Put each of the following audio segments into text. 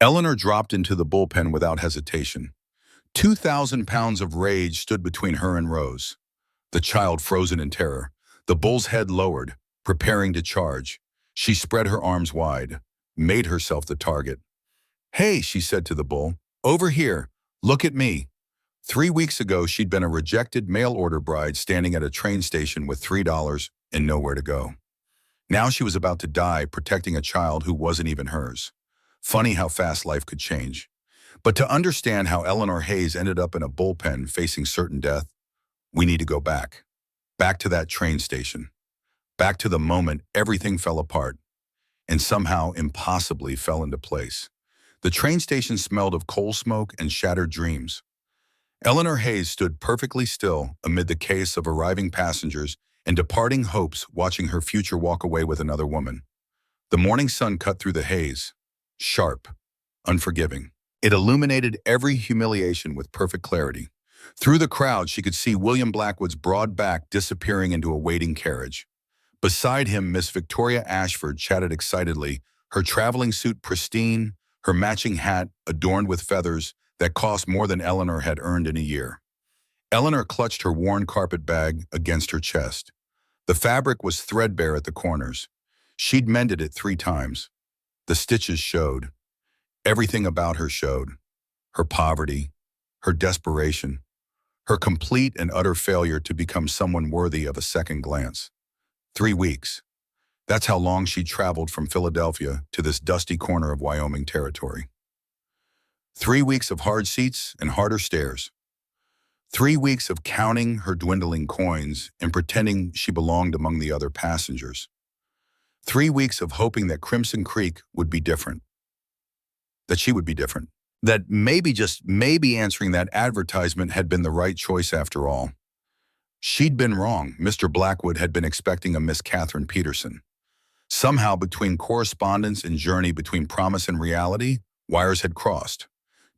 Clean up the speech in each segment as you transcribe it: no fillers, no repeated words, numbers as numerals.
Eleanor dropped into the bullpen without hesitation. 2,000 pounds of rage stood between her and Rose. The child frozen in terror, the bull's head lowered, preparing to charge. She spread her arms wide, made herself the target. "Hey," she said to the bull, "over here, look at me." 3 weeks ago, she'd been a rejected mail-order bride standing at a train station with $3 and nowhere to go. Now she was about to die protecting a child who wasn't even hers. Funny how fast life could change. But to understand how Eleanor Hayes ended up in a bullpen facing certain death, we need to go back. Back to that train station. Back to the moment everything fell apart and somehow impossibly fell into place. The train station smelled of coal smoke and shattered dreams. Eleanor Hayes stood perfectly still amid the chaos of arriving passengers and departing hopes, watching her future walk away with another woman. The morning sun cut through the haze, sharp, unforgiving. It illuminated every humiliation with perfect clarity. Through the crowd, she could see William Blackwood's broad back disappearing into a waiting carriage. Beside him, Miss Victoria Ashford chatted excitedly, her traveling suit pristine, her matching hat adorned with feathers that cost more than Eleanor had earned in a year. Eleanor clutched her worn carpet bag against her chest. The fabric was threadbare at the corners. She'd mended it 3 times. The stitches showed. Everything about her showed. Her poverty, her desperation, her complete and utter failure to become someone worthy of a second glance. 3 weeks. That's how long she'd traveled from Philadelphia to this dusty corner of Wyoming territory. 3 weeks of hard seats and harder stares. 3 weeks of counting her dwindling coins and pretending she belonged among the other passengers. 3 weeks of hoping that Crimson Creek would be different. That she would be different. That maybe, just maybe, answering that advertisement had been the right choice after all. She'd been wrong. Mr. Blackwood had been expecting a Miss Catherine Peterson. Somehow, between correspondence and journey between promise and reality, wires had crossed.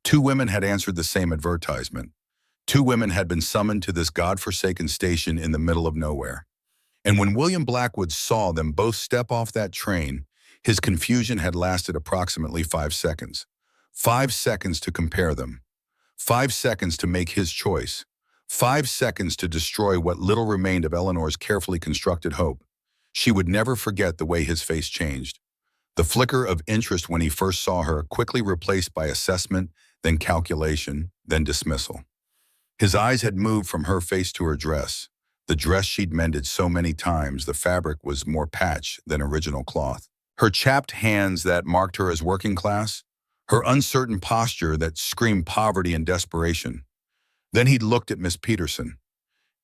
2 women had answered the same advertisement. 2 women had been summoned to this godforsaken station in the middle of nowhere. And when William Blackwood saw them both step off that train, his confusion had lasted approximately 5 seconds. 5 seconds to compare them. 5 seconds to make his choice. 5 seconds to destroy what little remained of Eleanor's carefully constructed hope. She would never forget the way his face changed. The flicker of interest when he first saw her, quickly replaced by assessment, then calculation, then dismissal. His eyes had moved from her face to her dress. The dress she'd mended so many times, the fabric was more patch than original cloth. Her chapped hands that marked her as working class. Her uncertain posture that screamed poverty and desperation. Then he'd looked at Miss Peterson.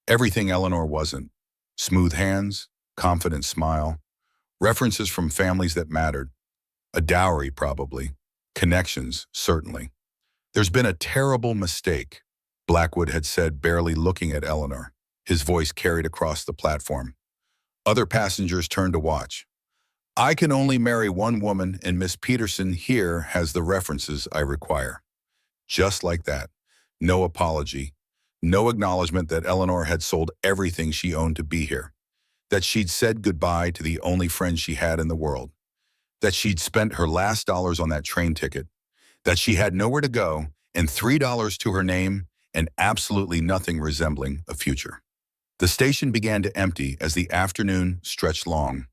Everything Eleanor wasn't. Smooth hands, confident smile, references from families that mattered. A dowry, probably. Connections, certainly. "There's been a terrible mistake," Blackwood had said, barely looking at Eleanor. His voice carried across the platform. Other passengers turned to watch. "I can only marry one woman, and Miss Peterson here has the references I require." Just like that. No apology. No acknowledgement that Eleanor had sold everything she owned to be here. That she'd said goodbye to the only friend she had in the world. That she'd spent her last dollars on that train ticket. That she had nowhere to go and $3 to her name and absolutely nothing resembling a future. The station began to empty as the afternoon stretched long.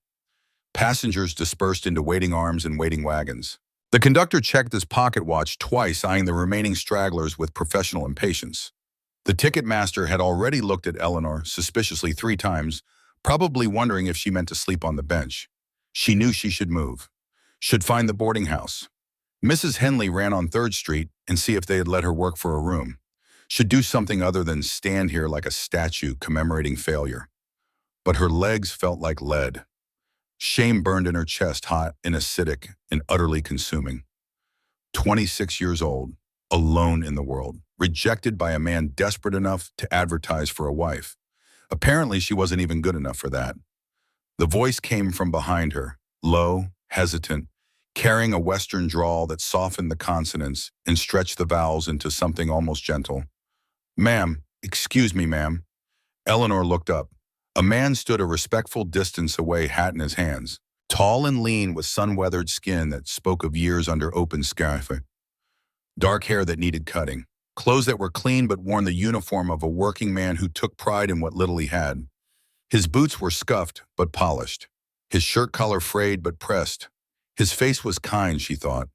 Passengers dispersed into waiting arms and waiting wagons. The conductor checked his pocket watch twice, eyeing the remaining stragglers with professional impatience. The ticket master had already looked at Eleanor suspiciously 3 times, probably wondering if she meant to sleep on the bench. She knew she should move. Should find the boarding house. Mrs. Henley ran on 3rd Street and see if they had let her work for a room. Should do something other than stand here like a statue commemorating failure. But her legs felt like lead. Shame burned in her chest, hot and acidic and utterly consuming. 26 years old, alone in the world, rejected by a man desperate enough to advertise for a wife. Apparently, she wasn't even good enough for that. The voice came from behind her, low, hesitant, carrying a Western drawl that softened the consonants and stretched the vowels into something almost gentle. "Ma'am, excuse me, ma'am." Eleanor looked up. A man stood a respectful distance away, hat in his hands. Tall and lean with sun-weathered skin that spoke of years under open sky. Dark hair that needed cutting. Clothes that were clean but worn the uniform of a working man who took pride in what little he had. His boots were scuffed but polished. His shirt collar frayed but pressed. His face was kind, she thought.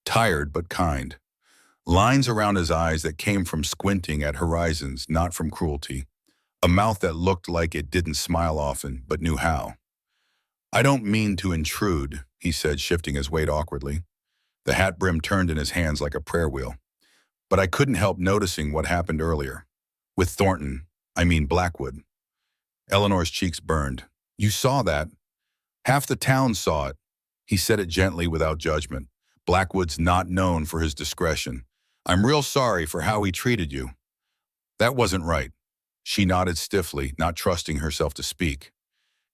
Tired but kind. Lines around his eyes that came from squinting at horizons, not from cruelty. A mouth that looked like it didn't smile often, but knew how. "I don't mean to intrude," he said, shifting his weight awkwardly. The hat brim turned in his hands like a prayer wheel. "But I couldn't help noticing what happened earlier. With Thornton, I mean Blackwood." Eleanor's cheeks burned. "You saw that?" "Half the town saw it." He said it gently without judgment. "Blackwood's not known for his discretion. I'm real sorry for how he treated you." "That wasn't right." She nodded stiffly, not trusting herself to speak.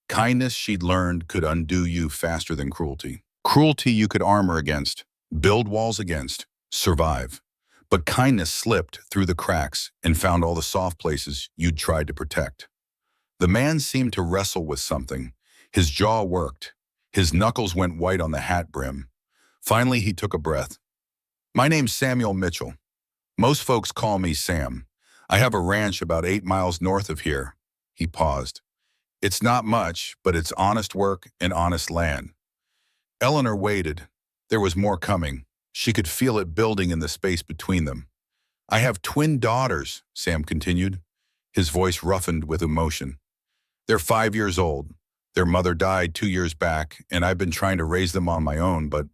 Kindness, she'd learned, could undo you faster than cruelty. Cruelty you could armor against, build walls against, survive. But kindness slipped through the cracks and found all the soft places you'd tried to protect. The man seemed to wrestle with something. His jaw worked. His knuckles went white on the hat brim. Finally, he took a breath. "My name's Samuel Mitchell. Most folks call me Sam. I have a ranch about 8 miles north of here." He paused. "It's not much, but it's honest work and honest land." Eleanor waited. There was more coming. She could feel it building in the space between them. "I have twin daughters," Sam continued, his voice roughened with emotion. "They're 5 years old. Their mother died 2 years back, and I've been trying to raise them on my own, but—"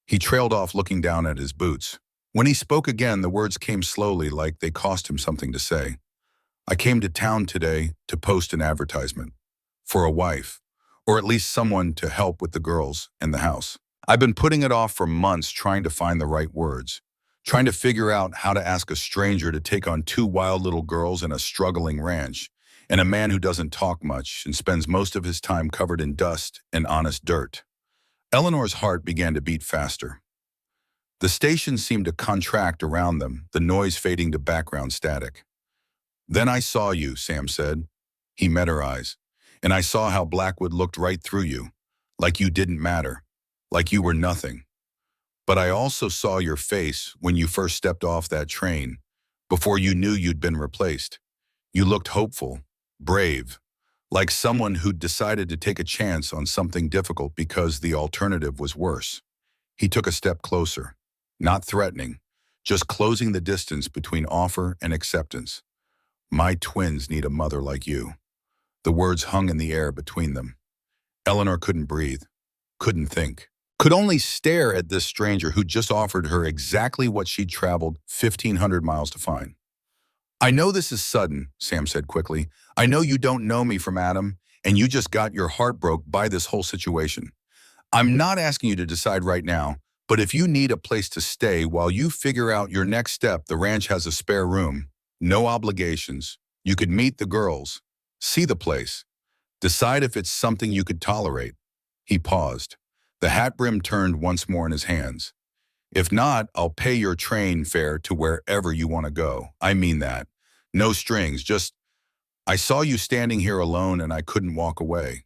He trailed off, looking down at his boots. When he spoke again, the words came slowly, like they cost him something to say. "I came to town today to post an advertisement. For a wife, or at least someone to help with the girls and the house. I've been putting it off for months, trying to find the right words, trying to figure out how to ask a stranger to take on 2 wild little girls and a struggling ranch, and a man who doesn't talk much and spends most of his time covered in dust and honest dirt." Eleanor's heart began to beat faster. The station seemed to contract around them, the noise fading to background static. "Then I saw you," Sam said. He met her eyes. "And I saw how Blackwood looked right through you, like you didn't matter, like you were nothing. But I also saw your face when you first stepped off that train, before you knew you'd been replaced. You looked hopeful, brave, like someone who'd decided to take a chance on something difficult because the alternative was worse." He took a step closer, not threatening, just closing the distance between offer and acceptance. "My twins need a mother like you." The words hung in the air between them. Eleanor couldn't breathe, couldn't think, could only stare at this stranger who just offered her exactly what she'd traveled 1,500 miles to find. "I know this is sudden," Sam said quickly. "I know you don't know me from Adam, and you just got your heart broke by this whole situation. I'm not asking you to decide right now, but if you need a place to stay while you figure out your next step, the ranch has a spare room. No obligations. You could meet the girls, see the place, decide if it's something you could tolerate." He paused. The hat brim turned once more in his hands. "If not, I'll pay your train fare to wherever you want to go. I mean that. No strings, just, I saw you standing here alone and I couldn't walk away.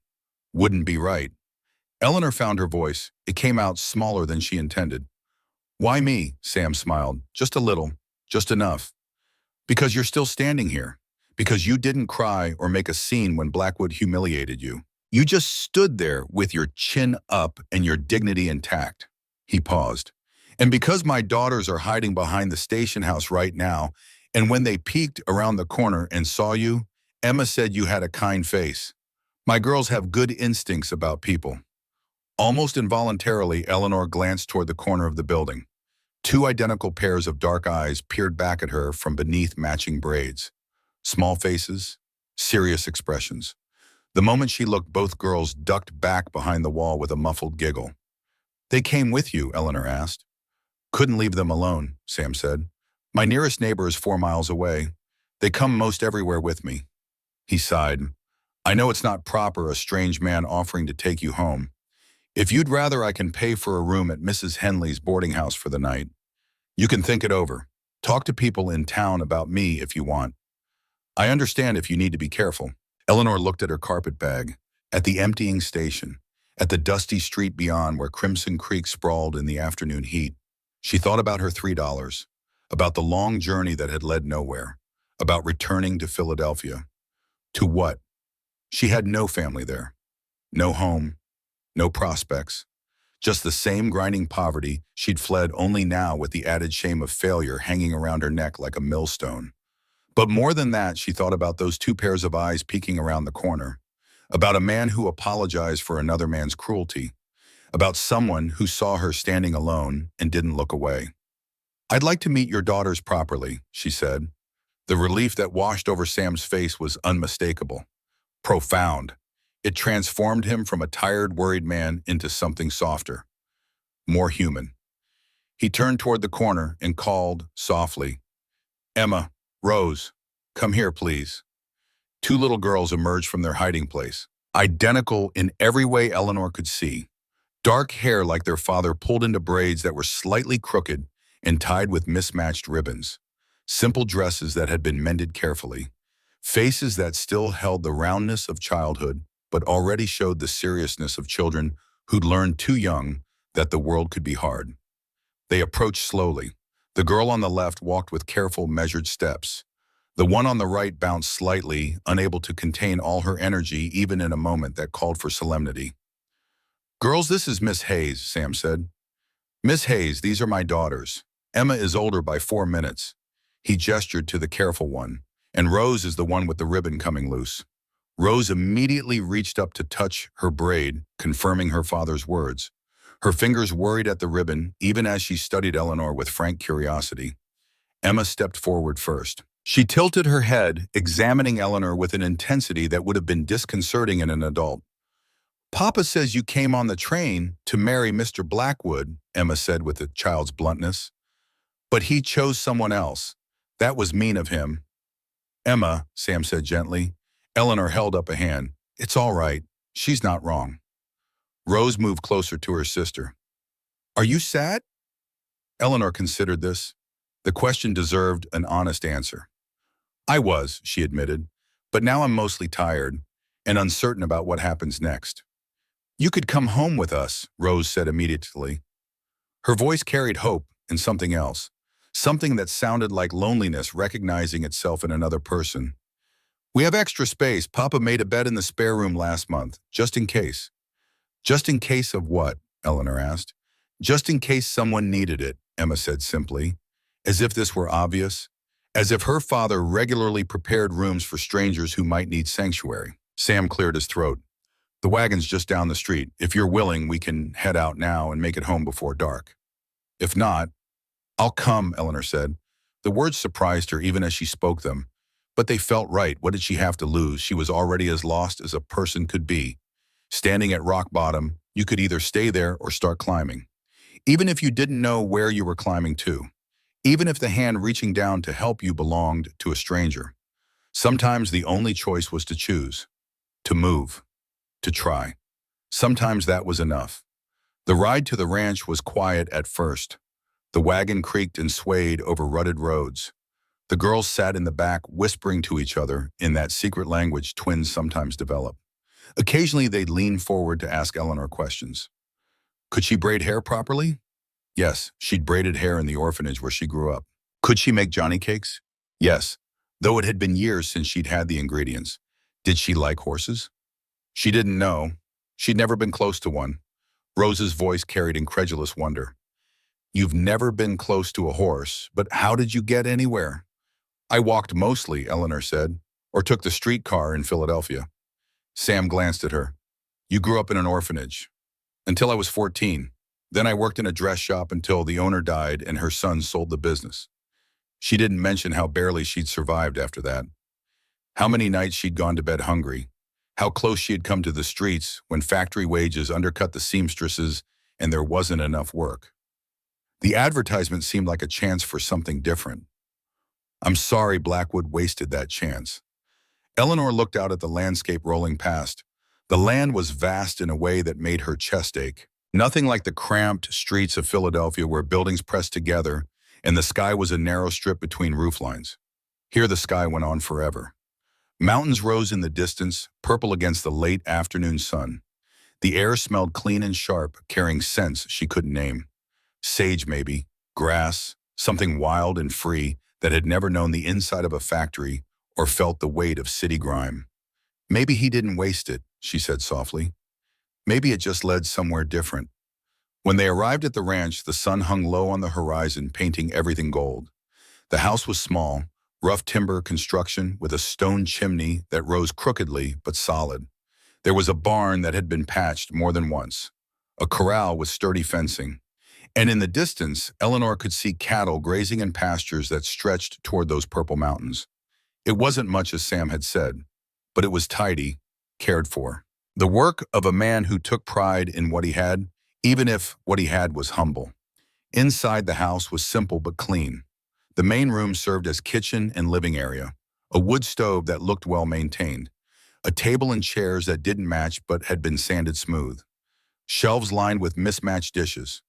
Wouldn't be right." Eleanor found her voice. It came out smaller than she intended. "Why me?" Sam smiled. "Just a little, just enough. Because you're still standing here. Because you didn't cry or make a scene when Blackwood humiliated you. You just stood there with your chin up and your dignity intact." He paused. "And because my daughters are hiding behind the station house right now, and when they peeked around the corner and saw you, Emma said you had a kind face. My girls have good instincts about people." Almost involuntarily, Eleanor glanced toward the corner of the building. 2 identical pairs of dark eyes peered back at her from beneath matching braids. Small faces, serious expressions. The moment she looked, both girls ducked back behind the wall with a muffled giggle. "They came with you?" Eleanor asked. "Couldn't leave them alone," Sam said. "My nearest neighbor is 4 miles away. They come most everywhere with me." He sighed. "I know it's not proper, a strange man offering to take you home. If you'd rather, I can pay for a room at Mrs. Henley's boarding house for the night. You can think it over. Talk to people in town about me if you want. I understand if you need to be careful." Eleanor looked at her carpet bag, at the emptying station, At the dusty street beyond where Crimson Creek sprawled in the afternoon heat, she thought about her $3, about the long journey that had led nowhere, about returning to Philadelphia. To what? She had no family there, no home, no prospects, just the same grinding poverty she'd fled, only now with the added shame of failure hanging around her neck like a millstone. But more than that, she thought about those two pairs of eyes peeking around the corner, about a man who apologized for another man's cruelty, about someone who saw her standing alone and didn't look away. "I'd like to meet your daughters properly," she said. The relief that washed over Sam's face was unmistakable, profound. It transformed him from a tired, worried man into something softer, more human. He turned toward the corner and called softly, "Emma, Rose, come here, please." Two little girls emerged from their hiding place, identical in every way Eleanor could see. Dark hair like their father pulled into braids that were slightly crooked and tied with mismatched ribbons. Simple dresses that had been mended carefully. Faces that still held the roundness of childhood, but already showed the seriousness of children who'd learned too young that the world could be hard. They approached slowly. The girl on the left walked with careful, measured steps. The one on the right bounced slightly, unable to contain all her energy even in a moment that called for solemnity. "Girls, this is Miss Hayes," Sam said. "Miss Hayes, these are my daughters. Emma is older by 4 minutes." He gestured to the careful one. "And Rose is the one with the ribbon coming loose." Rose immediately reached up to touch her braid, confirming her father's words. Her fingers worried at the ribbon, even as she studied Eleanor with frank curiosity. Emma stepped forward first. She tilted her head, examining Eleanor with an intensity that would have been disconcerting in an adult. "Papa says you came on the train to marry Mr. Blackwood," Emma said with a child's bluntness. "But he chose someone else. That was mean of him." "Emma," Sam said gently. Eleanor held up a hand. "It's all right. She's not wrong." Rose moved closer to her sister. "Are you sad?" Eleanor considered this. The question deserved an honest answer. "I was," she admitted, "but now I'm mostly tired and uncertain about what happens next." "You could come home with us," Rose said immediately. Her voice carried hope and something else, something that sounded like loneliness recognizing itself in another person. "We have extra space. Papa made a bed in the spare room last month, just in case." "Just in case of what?" Eleanor asked. "Just in case someone needed it," Emma said simply, as if this were obvious, as if her father regularly prepared rooms for strangers who might need sanctuary. Sam cleared his throat. "The wagon's just down the street. If you're willing, we can head out now and make it home before dark. If not, I'll come," Eleanor said. The words surprised her even as she spoke them, but they felt right. What did she have to lose? She was already as lost as a person could be. Standing at rock bottom, you could either stay there or start climbing. Even if you didn't know where you were climbing to. Even if the hand reaching down to help you belonged to a stranger. Sometimes the only choice was to choose. To move. To try. Sometimes that was enough. The ride to the ranch was quiet at first. The wagon creaked and swayed over rutted roads. The girls sat in the back, whispering to each other in that secret language twins sometimes develop. Occasionally, they'd lean forward to ask Eleanor questions. Could she braid hair properly? Yes, she'd braided hair in the orphanage where she grew up. Could she make johnny cakes? Yes, though it had been years since she'd had the ingredients. Did she like horses? She didn't know. She'd never been close to one. Rose's voice carried incredulous wonder. You've never been close to a horse, but how did you get anywhere? I walked mostly, Eleanor said, or took the streetcar in Philadelphia. Sam glanced at her. You grew up in an orphanage. Until I was 14. Then I worked in a dress shop until the owner died and her son sold the business. She didn't mention how barely she'd survived after that. How many nights she'd gone to bed hungry. How close she had come to the streets when factory wages undercut the seamstresses and there wasn't enough work. The advertisement seemed like a chance for something different. I'm sorry Blackwood wasted that chance. Eleanor looked out at the landscape rolling past. The land was vast in a way that made her chest ache. Nothing like the cramped streets of Philadelphia where buildings pressed together and the sky was a narrow strip between rooflines. Here the sky went on forever. Mountains rose in the distance, purple against the late afternoon sun. The air smelled clean and sharp, carrying scents she couldn't name. Sage maybe, grass, something wild and free that had never known the inside of a factory or felt the weight of city grime. Maybe he didn't waste it, she said softly. Maybe it just led somewhere different. When they arrived at the ranch, the sun hung low on the horizon, painting everything gold. The house was small, rough timber construction with a stone chimney that rose crookedly but solid. There was a barn that had been patched more than once, a corral with sturdy fencing, and in the distance, Eleanor could see cattle grazing in pastures that stretched toward those purple mountains. It wasn't much as Sam had said, but it was tidy, cared for. The work of a man who took pride in what he had, even if what he had was humble. Inside the house was simple but clean. The main room served as kitchen and living area, a wood stove that looked well maintained, a table and chairs that didn't match but had been sanded smooth, shelves lined with mismatched dishes.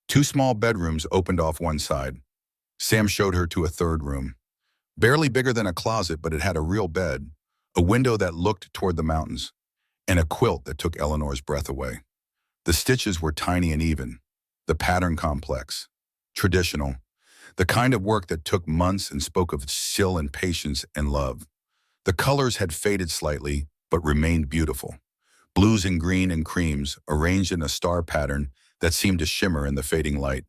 Two small bedrooms opened off one side. Sam showed her to a third room. Barely bigger than a closet, but it had a real bed, a window that looked toward the mountains, and a quilt that took Eleanor's breath away. The stitches were tiny and even, the pattern complex, traditional, the kind of work that took months and spoke of skill and patience and love. The colors had faded slightly, but remained beautiful. Blues and green and creams arranged in a star pattern that seemed to shimmer in the fading light.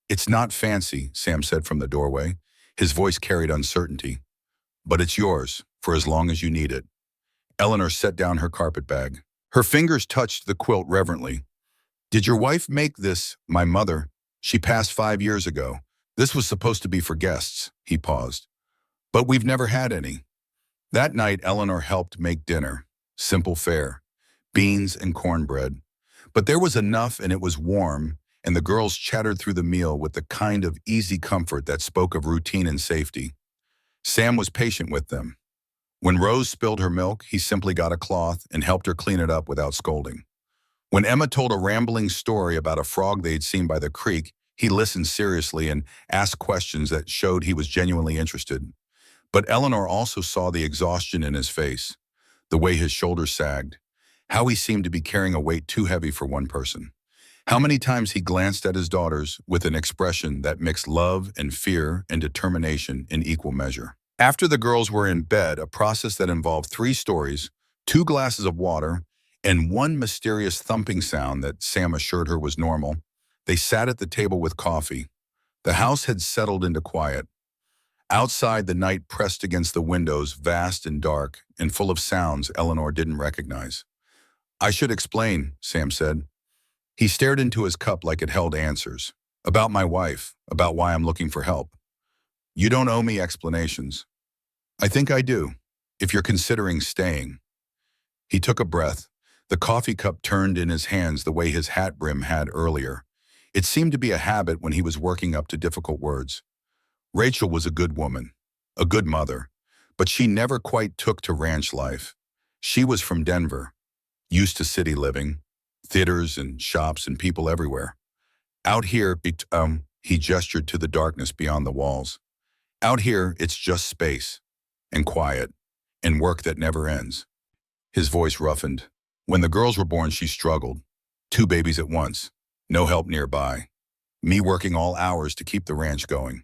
"It's not fancy," Sam said from the doorway. His voice carried uncertainty. "But it's yours, for as long as you need it." Eleanor set down her carpet bag. Her fingers touched the quilt reverently. "Did your wife make this?" "My mother. She passed 5 years ago. This was supposed to be for guests." He paused. "But we've never had any." That night, Eleanor helped make dinner. Simple fare. Beans and cornbread. But there was enough, and it was warm, and the girls chattered through the meal with the kind of easy comfort that spoke of routine and safety. Sam was patient with them. When Rose spilled her milk, he simply got a cloth and helped her clean it up without scolding. When Emma told a rambling story about a frog they'd seen by the creek, he listened seriously and asked questions that showed he was genuinely interested. But Eleanor also saw the exhaustion in his face, the way his shoulders sagged, how he seemed to be carrying a weight too heavy for one person. How many times he glanced at his daughters with an expression that mixed love and fear and determination in equal measure. After the girls were in bed, a process that involved 3 stories, 2 glasses of water, and one mysterious thumping sound that Sam assured her was normal, they sat at the table with coffee. The house had settled into quiet. Outside, the night pressed against the windows, vast and dark, and full of sounds Eleanor didn't recognize. "I should explain," Sam said. He stared into his cup like it held answers. "About my wife, about why I'm looking for help." "You don't owe me explanations." "I think I do, if you're considering staying." He took a breath. The coffee cup turned in his hands the way his hat brim had earlier. It seemed to be a habit when he was working up to difficult words. Rachel was a good woman, a good mother, but she never quite took to ranch life. She was from Denver, used to city living, theaters and shops and people everywhere. Out here, he gestured to the darkness beyond the walls. Out here, it's just space, and quiet, and work that never ends. His voice roughened. When the girls were born, she struggled. 2 babies at once, no help nearby. Me working all hours to keep the ranch going.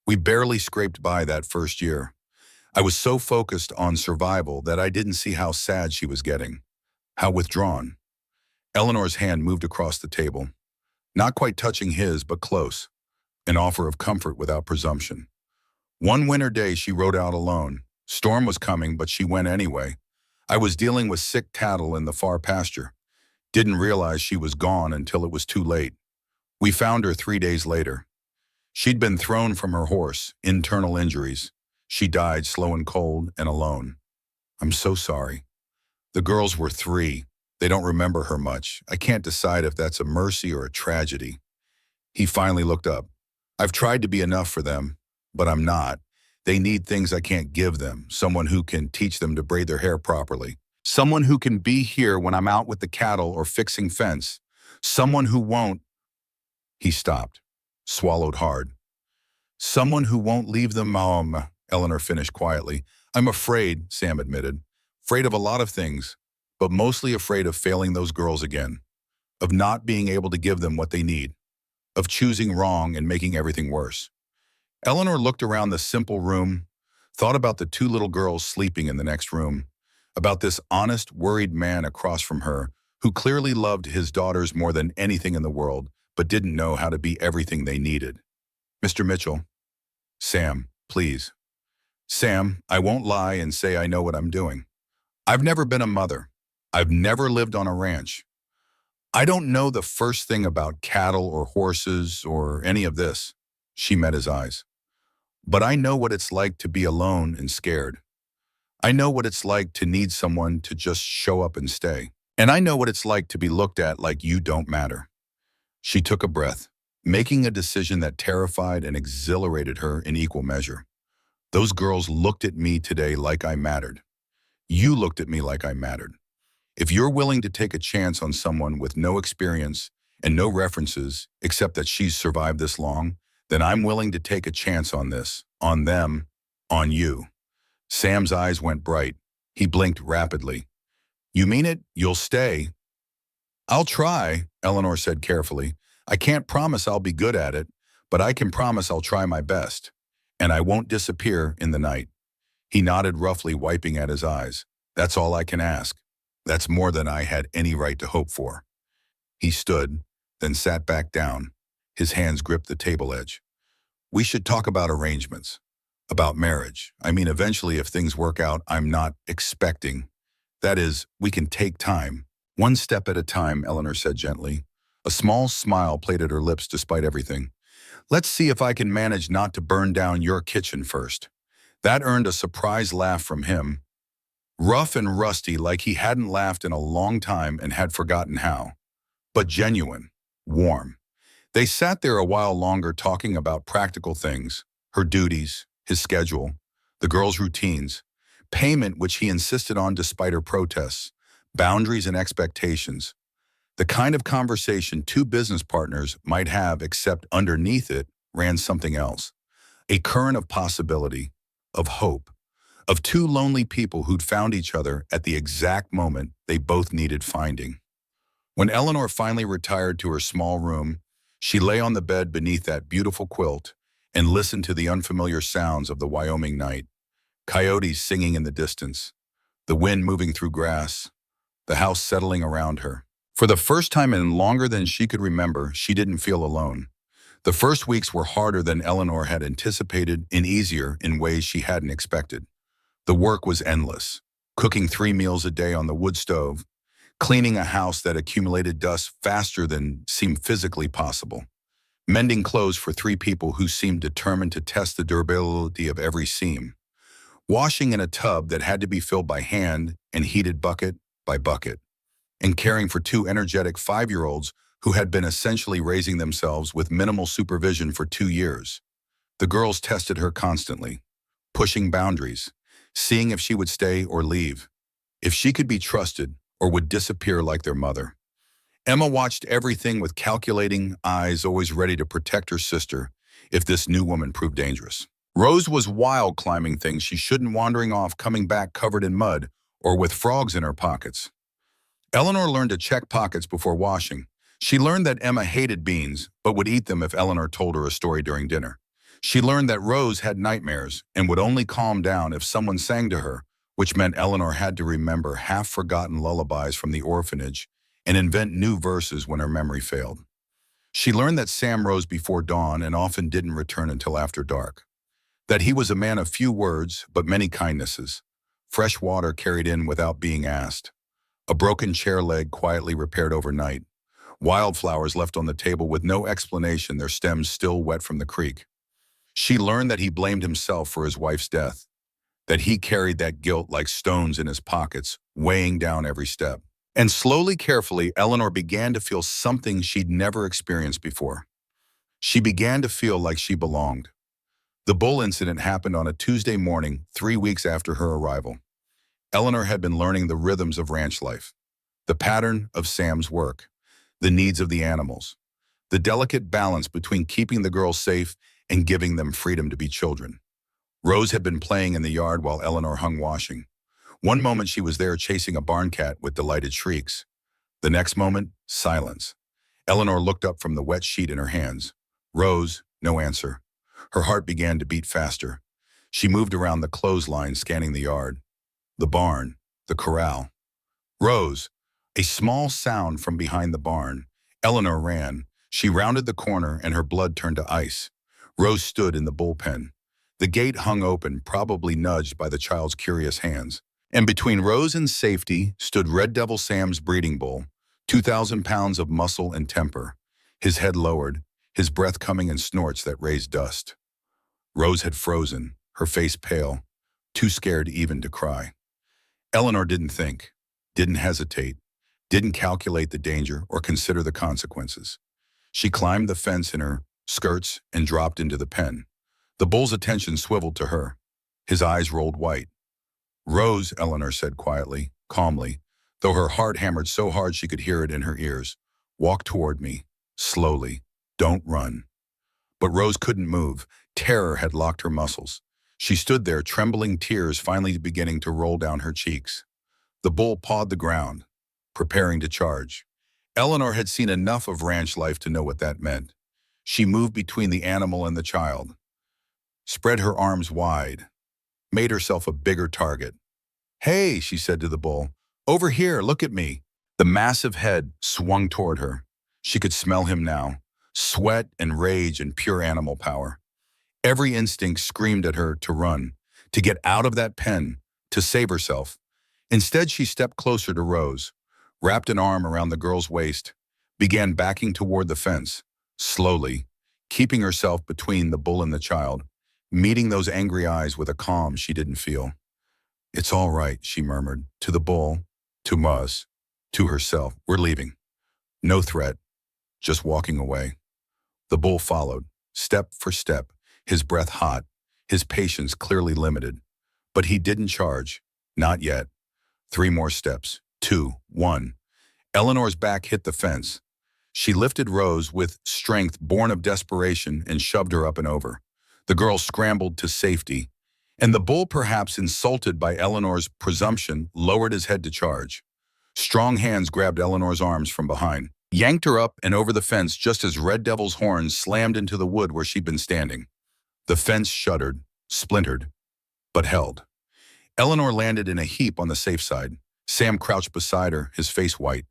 We barely scraped by that first year. I was so focused on survival that I didn't see how sad she was getting, how withdrawn. Eleanor's hand moved across the table, not quite touching his, but close, an offer of comfort without presumption. One winter day, she rode out alone. Storm was coming, but she went anyway. I was dealing with sick cattle in the far pasture. Didn't realize she was gone until it was too late. We found her 3 days later. She'd been thrown from her horse, internal injuries. She died slow and cold and alone. I'm so sorry. The girls were 3. They don't remember her much. I can't decide if that's a mercy or a tragedy. He finally looked up. I've tried to be enough for them, but I'm not. They need things I can't give them. Someone who can teach them to braid their hair properly. Someone who can be here when I'm out with the cattle or fixing fence. Someone who won't. He stopped, swallowed hard. Someone who won't leave them, Eleanor finished quietly. I'm afraid, Sam admitted. Afraid of a lot of things. but mostly afraid of failing those girls again, of not being able to give them what they need, of choosing wrong and making everything worse. Eleanor looked around the simple room, thought about the two little girls sleeping in the next room, about this honest, worried man across from her who clearly loved his daughters more than anything in the world, but didn't know how to be everything they needed. Mr. Mitchell, Sam, please. Sam, I won't lie and say I know what I'm doing. I've never been a mother. I've never lived on a ranch. I don't know the first thing about cattle or horses or any of this. She met his eyes. But I know what it's like to be alone and scared. I know what it's like to need someone to just show up and stay. And I know what it's like to be looked at like you don't matter. She took a breath, making a decision that terrified and exhilarated her in equal measure. Those girls looked at me today like I mattered. You looked at me like I mattered. If you're willing to take a chance on someone with no experience and no references except that she's survived this long, then I'm willing to take a chance on this, on them, on you. Sam's eyes went bright. He blinked rapidly. You mean it? You'll stay? I'll try, Eleanor said carefully. I can't promise I'll be good at it, but I can promise I'll try my best. And I won't disappear in the night. He nodded roughly, wiping at his eyes. That's all I can ask. That's more than I had any right to hope for. He stood, then sat back down. His hands gripped the table edge. We should talk about arrangements, about marriage. I mean, eventually, if things work out, I'm not expecting. That is, we can take time. One step at a time, Eleanor said gently. A small smile played at her lips despite everything. Let's see if I can manage not to burn down your kitchen first. That earned a surprised laugh from him. Rough and rusty, like he hadn't laughed in a long time and had forgotten how. But genuine, warm. They sat there a while longer talking about practical things, her duties, his schedule, the girls' routines, payment which he insisted on despite her protests, boundaries and expectations. The kind of conversation two business partners might have, except underneath it ran something else. A current of possibility, of hope, of two lonely people who'd found each other at the exact moment they both needed finding. When Eleanor finally retired to her small room, she lay on the bed beneath that beautiful quilt and listened to the unfamiliar sounds of the Wyoming night. Coyotes singing in the distance, the wind moving through grass, the house settling around her. For the first time in longer than she could remember, she didn't feel alone. The first weeks were harder than Eleanor had anticipated and easier in ways she hadn't expected. The work was endless, cooking 3 meals a day on the wood stove, cleaning a house that accumulated dust faster than seemed physically possible, mending clothes for 3 people who seemed determined to test the durability of every seam, washing in a tub that had to be filled by hand and heated bucket by bucket, and caring for 2 energetic 5-year-olds who had been essentially raising themselves with minimal supervision for 2 years. The girls tested her constantly, pushing boundaries, seeing if she would stay or leave, if she could be trusted or would disappear like their mother. Emma watched everything with calculating eyes, always ready to protect her sister if this new woman proved dangerous. Rose was wild, climbing things she shouldn't, wandering off, coming back covered in mud or with frogs in her pockets. Eleanor learned to check pockets before washing. She learned that Emma hated beans, but would eat them if Eleanor told her a story during dinner. She learned that Rose had nightmares and would only calm down if someone sang to her, which meant Eleanor had to remember half-forgotten lullabies from the orphanage and invent new verses when her memory failed. She learned that Sam rose before dawn and often didn't return until after dark. That he was a man of few words but many kindnesses, fresh water carried in without being asked, a broken chair leg quietly repaired overnight, wildflowers left on the table with no explanation, their stems still wet from the creek. She learned that he blamed himself for his wife's death, that he carried that guilt like stones in his pockets, weighing down every step. And slowly, carefully, Eleanor began to feel something she'd never experienced before. She began to feel like she belonged. The bull incident happened on a Tuesday morning, 3 weeks after her arrival. Eleanor had been learning the rhythms of ranch life, the pattern of Sam's work, the needs of the animals, the delicate balance between keeping the girls safe and giving them freedom to be children. Rose had been playing in the yard while Eleanor hung washing. One moment she was there chasing a barn cat with delighted shrieks. The next moment, silence. Eleanor looked up from the wet sheet in her hands. Rose, no answer. Her heart began to beat faster. She moved around the clothesline, scanning the yard, the barn, the corral. Rose, a small sound from behind the barn. Eleanor ran. She rounded the corner and her blood turned to ice. Rose stood in the bullpen. The gate hung open, probably nudged by the child's curious hands. And between Rose and safety stood Red Devil Sam's breeding bull, 2,000 pounds of muscle and temper, his head lowered, his breath coming in snorts that raised dust. Rose had frozen, her face pale, too scared even to cry. Eleanor didn't think, didn't hesitate, didn't calculate the danger or consider the consequences. She climbed the fence in her skirts and dropped into the pen. The bull's attention swiveled to her. His eyes rolled white. Rose, Eleanor said quietly, calmly, though her heart hammered so hard she could hear it in her ears. Walk toward me, slowly. Don't run. But Rose couldn't move. Terror had locked her muscles. She stood there, trembling, tears finally beginning to roll down her cheeks. The bull pawed the ground, preparing to charge. Eleanor had seen enough of ranch life to know what that meant. She moved between the animal and the child, spread her arms wide, made herself a bigger target. Hey, she said to the bull, over here, look at me. The massive head swung toward her. She could smell him now, sweat and rage and pure animal power. Every instinct screamed at her to run, to get out of that pen, to save herself. Instead, she stepped closer to Rose, wrapped an arm around the girl's waist, began backing toward the fence, slowly, keeping herself between the bull and the child, meeting those angry eyes with a calm she didn't feel. It's all right, she murmured, to the bull, to us, to herself. We're leaving. No threat, just walking away. The bull followed, step for step, his breath hot, his patience clearly limited. But he didn't charge, not yet. 3 more steps, 2, 1. Eleanor's back hit the fence. She lifted Rose with strength born of desperation and shoved her up and over. The girl scrambled to safety, and the bull, perhaps insulted by Eleanor's presumption, lowered his head to charge. Strong hands grabbed Eleanor's arms from behind, yanked her up and over the fence just as Red Devil's horns slammed into the wood where she'd been standing. The fence shuddered, splintered, but held. Eleanor landed in a heap on the safe side. Sam crouched beside her, his face white.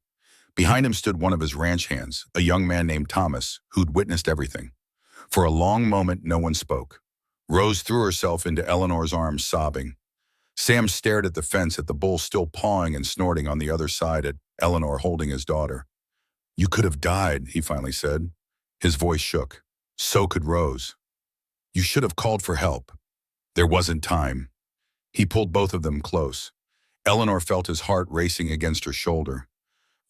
Behind him stood one of his ranch hands, a young man named Thomas, who'd witnessed everything. For a long moment, no one spoke. Rose threw herself into Eleanor's arms, sobbing. Sam stared at the fence, at the bull still pawing and snorting on the other side, at Eleanor holding his daughter. You could have died, he finally said. His voice shook. So could Rose. You should have called for help. There wasn't time. He pulled both of them close. Eleanor felt his heart racing against her shoulder,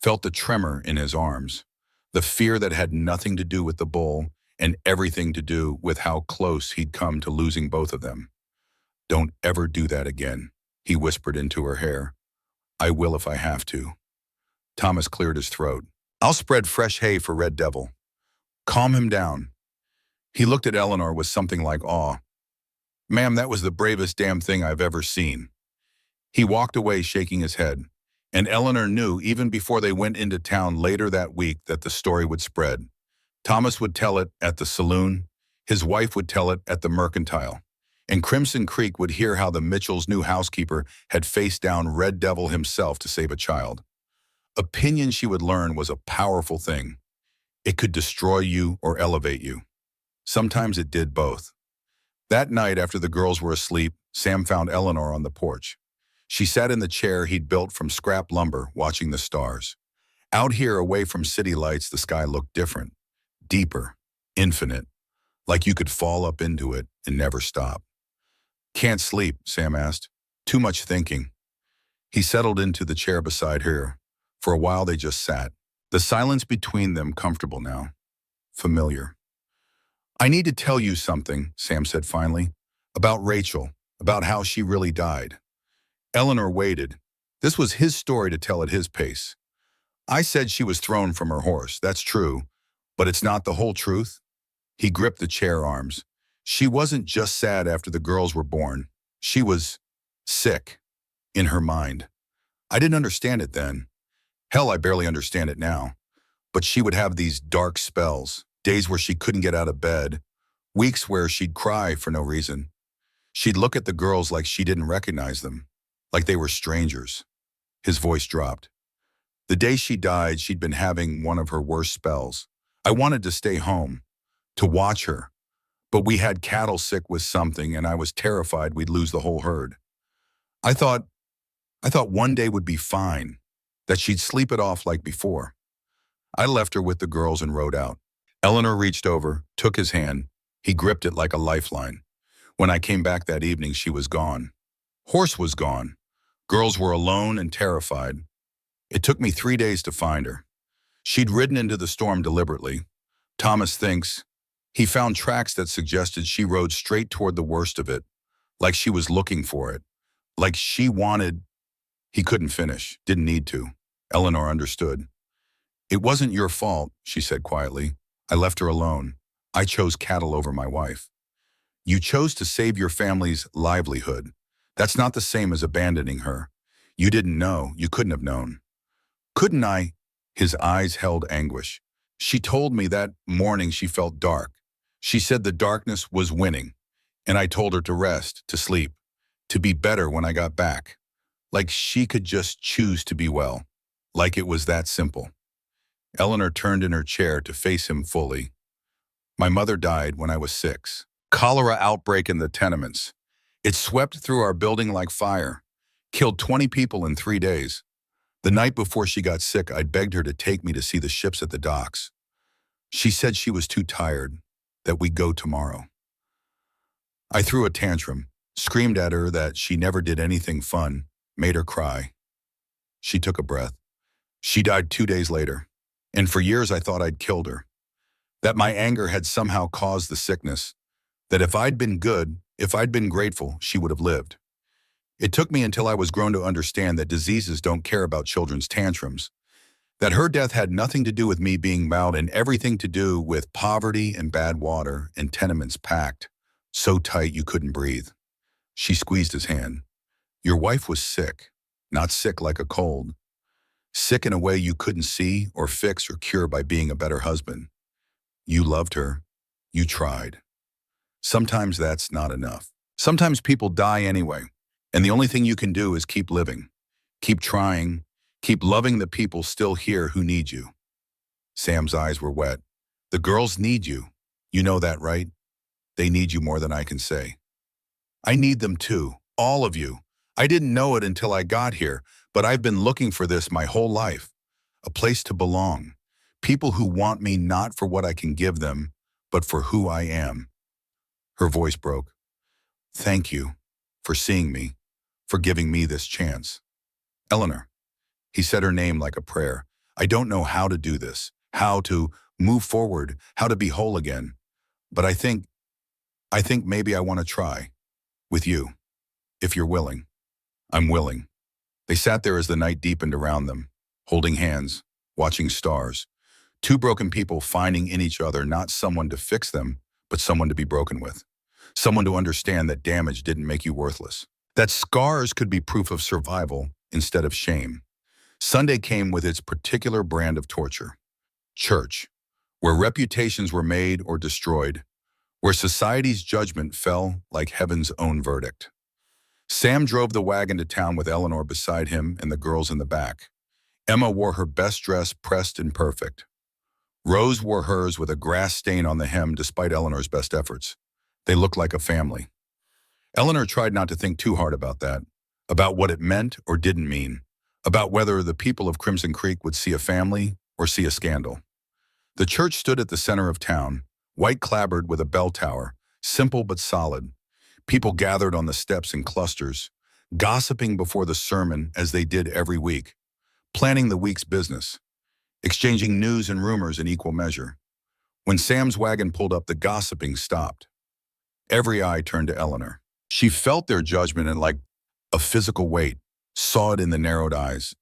felt the tremor in his arms, the fear that had nothing to do with the bull and everything to do with how close he'd come to losing both of them. Don't ever do that again, he whispered into her hair. I will if I have to. Thomas cleared his throat. I'll spread fresh hay for Red Devil. Calm him down. He looked at Eleanor with something like awe. Ma'am, that was the bravest damn thing I've ever seen. He walked away shaking his head, and Eleanor knew even before they went into town later that week that the story would spread. Thomas would tell it at the saloon, his wife would tell it at the mercantile, and Crimson Creek would hear how the Mitchells' new housekeeper had faced down Red Devil himself to save a child. Opinion, she would learn, was a powerful thing. It could destroy you or elevate you. Sometimes it did both. That night, after the girls were asleep, Sam found Eleanor on the porch. She sat in the chair he'd built from scrap lumber, watching the stars. Out here, away from city lights, the sky looked different, deeper, infinite, like you could fall up into it and never stop. Can't sleep, Sam asked. Too much thinking. He settled into the chair beside her. For a while, they just sat. The silence between them comfortable now, familiar. I need to tell you something, Sam said finally, about Rachel, about how she really died. Eleanor waited. This was his story to tell at his pace. I said she was thrown from her horse, that's true, but it's not the whole truth. He gripped the chair arms. She wasn't just sad after the girls were born. She was sick. in her mind. I didn't understand it then. Hell, I barely understand it now. But she would have these dark spells, days where she couldn't get out of bed, weeks where she'd cry for no reason. She'd look at the girls like she didn't recognize them, like they were strangers. His voice dropped. The day she died, she'd been having one of her worst spells. I wanted to stay home, to watch her, but we had cattle sick with something and I was terrified we'd lose the whole herd. I thought one day would be fine, that she'd sleep it off like before. I left her with the girls and rode out. Eleanor reached over, took his hand. He gripped it like a lifeline. When I came back that evening, she was gone. Horse was gone. Girls were alone and terrified. It took me 3 days to find her. She'd ridden into the storm deliberately. Thomas thinks he found tracks that suggested she rode straight toward the worst of it, like she was looking for it, like she wanted. He couldn't finish, didn't need to. Eleanor understood. It wasn't your fault, she said quietly. I left her alone. I chose cattle over my wife. You chose to save your family's livelihood. That's not the same as abandoning her. You didn't know. You couldn't have known. Couldn't I? His eyes held anguish. She told me that morning she felt dark. She said the darkness was winning, and I told her to rest, to sleep, to be better when I got back. Like she could just choose to be well. Like it was that simple. Eleanor turned in her chair to face him fully. My mother died when I was 6. Cholera outbreak in the tenements. It swept through our building like fire. Killed 20 people in 3 days. The night before she got sick, I'd begged her to take me to see the ships at the docks. She said she was too tired, that we'd go tomorrow. I threw a tantrum, screamed at her that she never did anything fun, made her cry. She took a breath. She died 2 days later, and for years I thought I'd killed her. That my anger had somehow caused the sickness, that if I'd been good, if I'd been grateful, she would have lived. It took me until I was grown to understand that diseases don't care about children's tantrums, that her death had nothing to do with me being mild and everything to do with poverty and bad water and tenements packed, so tight you couldn't breathe. She squeezed his hand. Your wife was sick, not sick like a cold. Sick in a way you couldn't see or fix or cure by being a better husband. You loved her. You tried. Sometimes that's not enough. Sometimes people die anyway, and the only thing you can do is keep living, keep trying, keep loving the people still here who need you. Sam's eyes were wet. The girls need you. You know that, right? They need you more than I can say. I need them too, all of you. I didn't know it until I got here, but I've been looking for this my whole life. A place to belong. People who want me not for what I can give them, but for who I am. Her voice broke. Thank you for seeing me, for giving me this chance. Eleanor. He said her name like a prayer. I don't know how to do this, how to move forward, how to be whole again. But I think maybe I want to try. With you. If you're willing. I'm willing. They sat there as the night deepened around them, holding hands, watching stars. 2 broken people finding in each other not someone to fix them, but someone to be broken with. Someone to understand that damage didn't make you worthless. That scars could be proof of survival instead of shame. Sunday came with its particular brand of torture. Church, where reputations were made or destroyed, where society's judgment fell like heaven's own verdict. Sam drove the wagon to town with Eleanor beside him and the girls in the back. Emma wore her best dress pressed and perfect. Rose wore hers with a grass stain on the hem despite Eleanor's best efforts. They looked like a family. Eleanor tried not to think too hard about that, about what it meant or didn't mean, about whether the people of Crimson Creek would see a family or see a scandal. The church stood at the center of town, white clapboard with a bell tower, simple but solid. People gathered on the steps in clusters, gossiping before the sermon as they did every week, planning the week's business, exchanging news and rumors in equal measure. When Sam's wagon pulled up, the gossiping stopped. Every eye turned to Eleanor. She felt their judgment in like a physical weight, saw it in the narrowed eyes.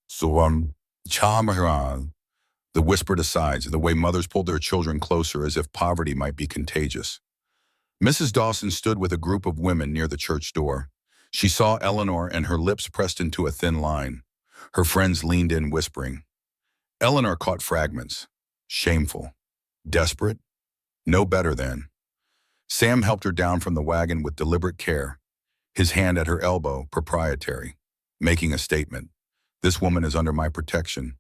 The whispered asides, the way mothers pulled their children closer as if poverty might be contagious. Mrs. Dawson stood with a group of women near the church door. She saw Eleanor and her lips pressed into a thin line. Her friends leaned in whispering. Eleanor caught fragments. Shameful. Desperate. No better than. Sam helped her down from the wagon with deliberate care, his hand at her elbow, proprietary, making a statement. This woman is under my protection.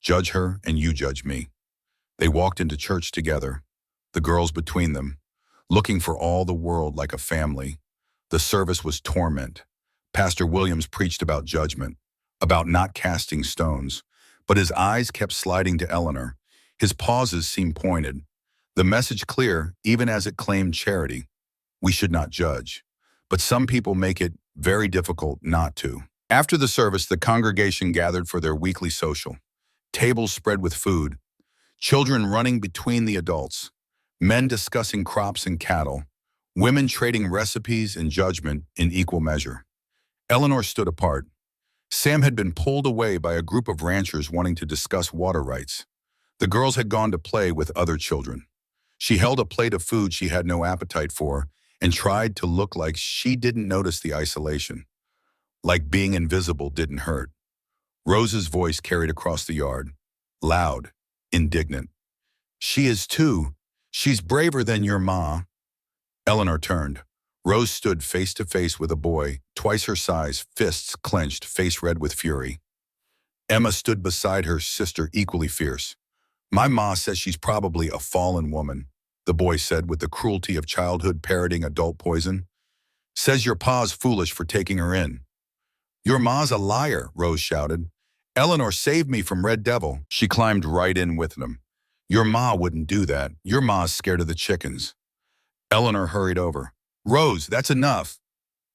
Judge her and you judge me. They walked into church together, the girls between them, looking for all the world like a family. The service was torment. Pastor Williams preached about judgment, about not casting stones, but his eyes kept sliding to Eleanor. His pauses seemed pointed. The message clear, even as it claimed charity. We should not judge, but some people make it very difficult not to. After the service, the congregation gathered for their weekly social. Tables spread with food, children running between the adults, men discussing crops and cattle, women trading recipes and judgment in equal measure. Eleanor stood apart. Sam had been pulled away by a group of ranchers wanting to discuss water rights. The girls had gone to play with other children. She held a plate of food she had no appetite for and tried to look like she didn't notice the isolation. Like being invisible didn't hurt. Rose's voice carried across the yard, loud, indignant. She is too. She's braver than your ma. Eleanor turned. Rose stood face to face with a boy, twice her size, fists clenched, face red with fury. Emma stood beside her sister, equally fierce. My ma says she's probably a fallen woman, the boy said with the cruelty of childhood parroting adult poison. Says your pa's foolish for taking her in. Your ma's a liar, Rose shouted. Eleanor saved me from Red Devil. She climbed right in with them. Your ma wouldn't do that. Your ma's scared of the chickens. Eleanor hurried over. Rose, that's enough.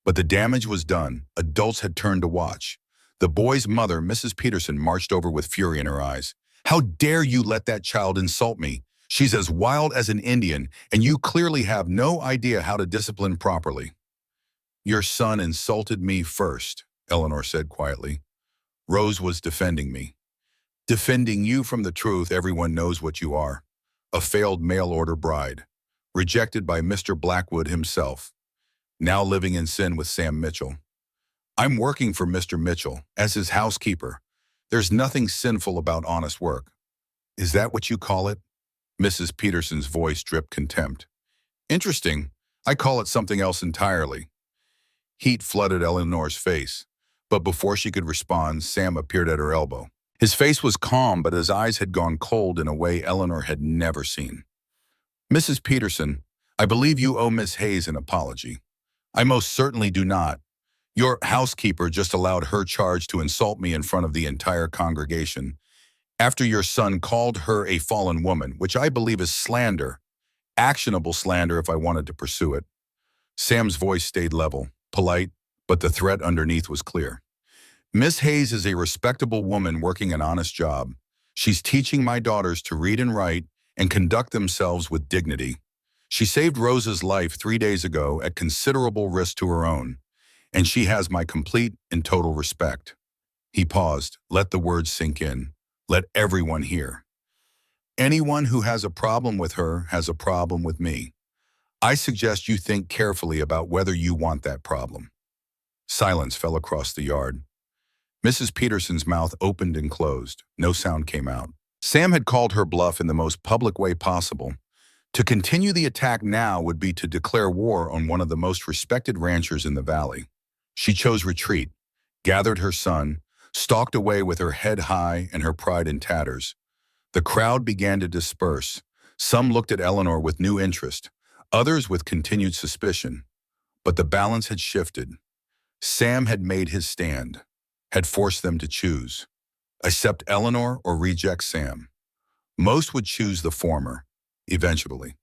But the damage was done. Adults had turned to watch. The boy's mother, Mrs. Peterson, marched over with fury in her eyes. How dare you let that child insult me? She's as wild as an Indian, and you clearly have no idea how to discipline properly. Your son insulted me first, Eleanor said quietly. Rose was defending me. Defending you from the truth. Everyone knows what you are. A failed mail-order bride. Rejected by Mr. Blackwood himself. Now living in sin with Sam Mitchell. I'm working for Mr. Mitchell as his housekeeper. There's nothing sinful about honest work. Is that what you call it? Mrs. Peterson's voice dripped contempt. Interesting. I call it something else entirely. Heat flooded Eleanor's face, but before she could respond, Sam appeared at her elbow. His face was calm, but his eyes had gone cold in a way Eleanor had never seen. Mrs. Peterson, I believe you owe Miss Hayes an apology. I most certainly do not. Your housekeeper just allowed her charge to insult me in front of the entire congregation after your son called her a fallen woman, which I believe is slander, actionable slander if I wanted to pursue it. Sam's voice stayed level, polite, but the threat underneath was clear. Miss Hayes is a respectable woman working an honest job. She's teaching my daughters to read and write and conduct themselves with dignity. She saved Rose's life 3 days ago at considerable risk to her own, and she has my complete and total respect. He paused. Let the words sink in. Let everyone hear. Anyone who has a problem with her has a problem with me. I suggest you think carefully about whether you want that problem. Silence fell across the yard. Mrs. Peterson's mouth opened and closed. No sound came out. Sam had called her bluff in the most public way possible. To continue the attack now would be to declare war on one of the most respected ranchers in the valley. She chose retreat, gathered her son, stalked away with her head high and her pride in tatters. The crowd began to disperse. Some looked at Eleanor with new interest, others with continued suspicion. But the balance had shifted. Sam had made his stand, had forced them to choose. Accept Eleanor or reject Sam. Most would choose the former, eventually.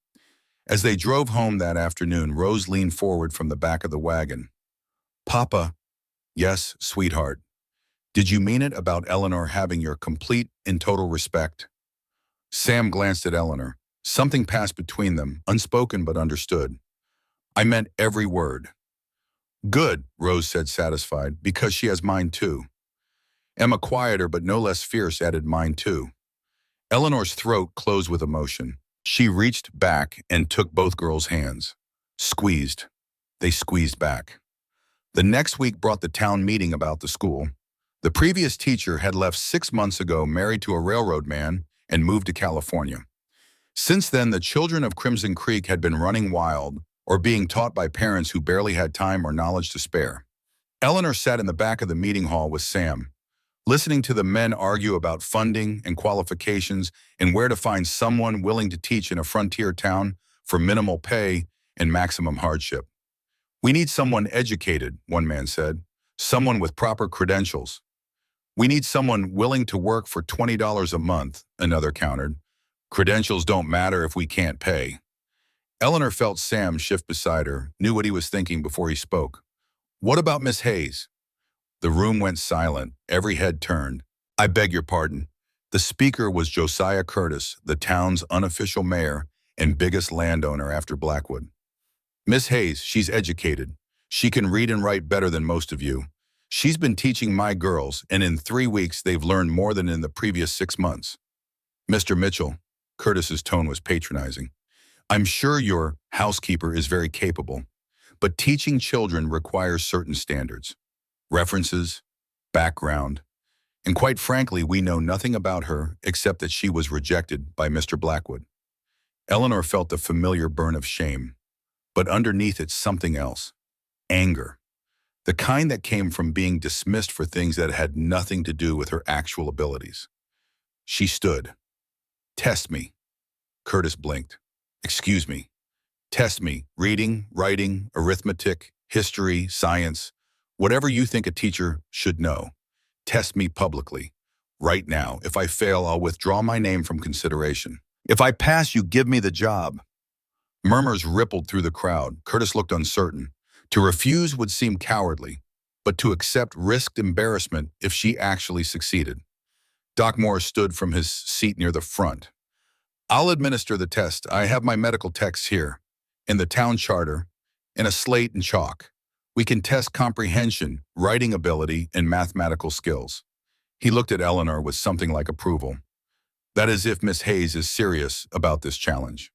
As they drove home that afternoon, Rose leaned forward from the back of the wagon. Papa, yes, sweetheart. Did you mean it about Eleanor having your complete and total respect? Sam glanced at Eleanor. Something passed between them, unspoken but understood. I meant every word. Good, Rose said satisfied, because she has mine too. Emma, quieter but no less fierce, added mine too. Eleanor's throat closed with emotion. She reached back and took both girls' hands. Squeezed. They squeezed back. The next week brought the town meeting about the school. The previous teacher had left 6 months ago, married to a railroad man, and moved to California. Since then, the children of Crimson Creek had been running wild or being taught by parents who barely had time or knowledge to spare. Eleanor sat in the back of the meeting hall with Sam, listening to the men argue about funding and qualifications and where to find someone willing to teach in a frontier town for minimal pay and maximum hardship. "We need someone educated," one man said, "someone with proper credentials." "We need someone willing to work for $20 a month," another countered. "Credentials don't matter if we can't pay." Eleanor felt Sam shift beside her, knew what he was thinking before he spoke. "What about Miss Hayes?" The room went silent, every head turned. "I beg your pardon." The speaker was Josiah Curtis, the town's unofficial mayor and biggest landowner after Blackwood. "Miss Hayes, she's educated. She can read and write better than most of you. She's been teaching my girls, and in 3 weeks they've learned more than in the previous 6 months. "Mr. Mitchell," Curtis's tone was patronizing, "I'm sure your housekeeper is very capable, but teaching children requires certain standards. References, background, and quite frankly, we know nothing about her except that she was rejected by Mr. Blackwood." Eleanor felt the familiar burn of shame, but underneath it something else. Anger. The kind that came from being dismissed for things that had nothing to do with her actual abilities. She stood. "Test me." Curtis blinked. "Excuse me." "Test me. Reading, writing, arithmetic, history, science. Whatever you think a teacher should know. Test me publicly. Right now. If I fail, I'll withdraw my name from consideration. If I pass, you give me the job." Murmurs rippled through the crowd. Curtis looked uncertain. To refuse would seem cowardly, but to accept risked embarrassment if she actually succeeded. Doc Morris stood from his seat near the front. "I'll administer the test. I have my medical texts here, in the town charter, in a slate and chalk. We can test comprehension, writing ability, and mathematical skills." He looked at Eleanor with something like approval. "That is if Miss Hayes is serious about this challenge."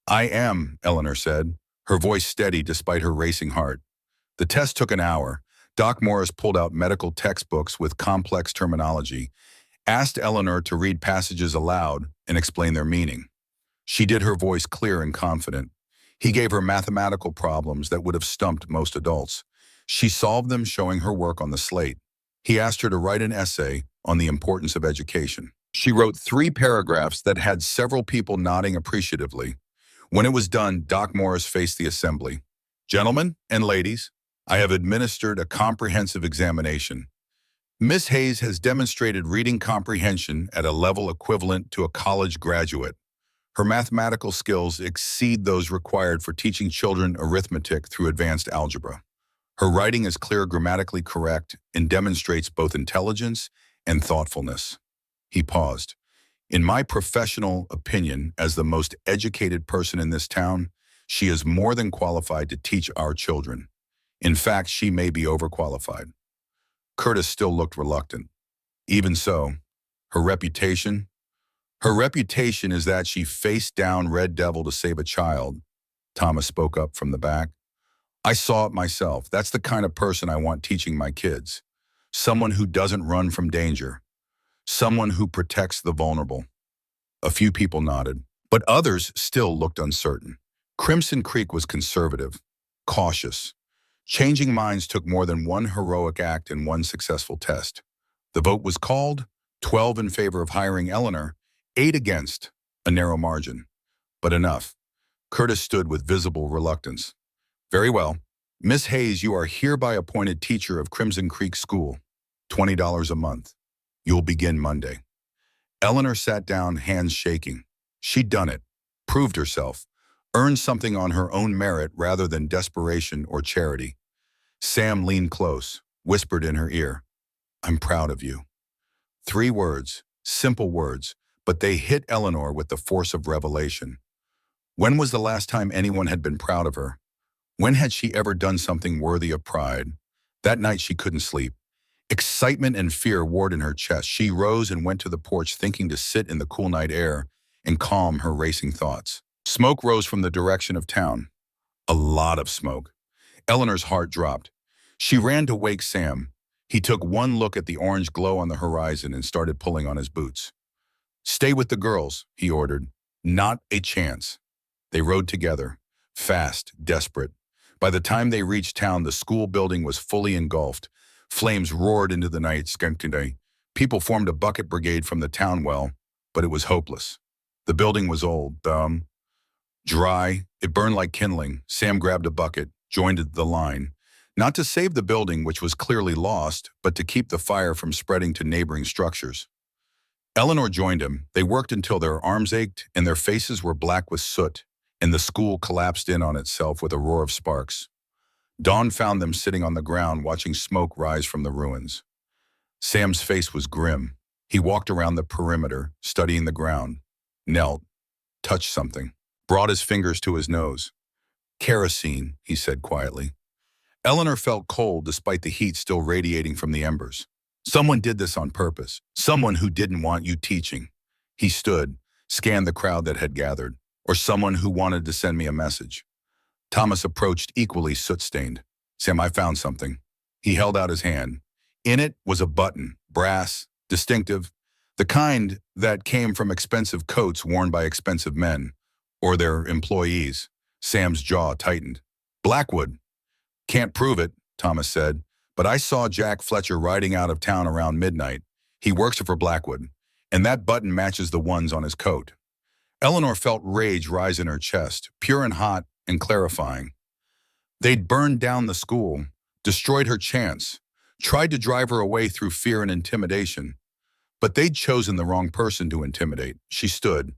"I am," Eleanor said, her voice steady despite her racing heart. The test took an hour. Doc Morris pulled out medical textbooks with complex terminology, asked Eleanor to read passages aloud and explain their meaning. She did, her voice clear and confident. He gave her mathematical problems that would have stumped most adults. She solved them, showing her work on the slate. He asked her to write an essay on the importance of education. She wrote 3 paragraphs that had several people nodding appreciatively. When it was done, Doc Morris faced the assembly. "Gentlemen and ladies, I have administered a comprehensive examination. Miss Hayes has demonstrated reading comprehension at a level equivalent to a college graduate. Her mathematical skills exceed those required for teaching children arithmetic through advanced algebra. Her writing is clear, grammatically correct, and demonstrates both intelligence and thoughtfulness." He paused. "In my professional opinion, as the most educated person in this town, she is more than qualified to teach our children. In fact, she may be overqualified." Curtis still looked reluctant. "Even so, her reputation? Her reputation is that she faced down Red Devil to save a child," Thomas spoke up from the back. "I saw it myself. That's the kind of person I want teaching my kids. Someone who doesn't run from danger. Someone who protects the vulnerable." A few people nodded, but others still looked uncertain. Crimson Creek was conservative, cautious. Changing minds took more than one heroic act and one successful test. The vote was called, 12 in favor of hiring Eleanor, 8 against, a narrow margin. But enough. Curtis stood with visible reluctance. "Very well. Miss Hayes, you are hereby appointed teacher of Crimson Creek School. $20 a month. You'll begin Monday." Eleanor sat down, hands shaking. She'd done it, proved herself, earned something on her own merit rather than desperation or charity. Sam leaned close, whispered in her ear, "I'm proud of you." 3 words, simple words, but they hit Eleanor with the force of revelation. When was the last time anyone had been proud of her? When had she ever done something worthy of pride? That night she couldn't sleep. Excitement and fear warred in her chest. She rose and went to the porch, thinking to sit in the cool night air and calm her racing thoughts. Smoke rose from the direction of town. A lot of smoke. Eleanor's heart dropped. She ran to wake Sam. He took one look at the orange glow on the horizon and started pulling on his boots. "Stay with the girls," he ordered. "Not a chance." They rode together, fast, desperate. By the time they reached town, the school building was fully engulfed. Flames roared into the night. People formed a bucket brigade from the town well, but it was hopeless. The building was old, dry. It burned like kindling. Sam grabbed a bucket, joined the line. Not to save the building, which was clearly lost, but to keep the fire from spreading to neighboring structures. Eleanor joined him. They worked until their arms ached and their faces were black with soot, and the school collapsed in on itself with a roar of sparks. Dawn found them sitting on the ground watching smoke rise from the ruins. Sam's face was grim. He walked around the perimeter, studying the ground, knelt, touched something, brought his fingers to his nose. "Kerosene," he said quietly. Eleanor felt cold despite the heat still radiating from the embers. "Someone did this on purpose. Someone who didn't want you teaching." He stood, scanned the crowd that had gathered. "Or someone who wanted to send me a message." Thomas approached, equally soot-stained. "Sam, I found something." He held out his hand. In it was a button, brass, distinctive, the kind that came from expensive coats worn by expensive men, or their employees. Sam's jaw tightened. "Blackwood." "Can't prove it," Thomas said, "but I saw Jack Fletcher riding out of town around midnight. He works for Blackwood, and that button matches the ones on his coat." Eleanor felt rage rise in her chest, pure and hot and clarifying. They'd burned down the school, destroyed her chance, tried to drive her away through fear and intimidation. But they'd chosen the wrong person to intimidate. She stood,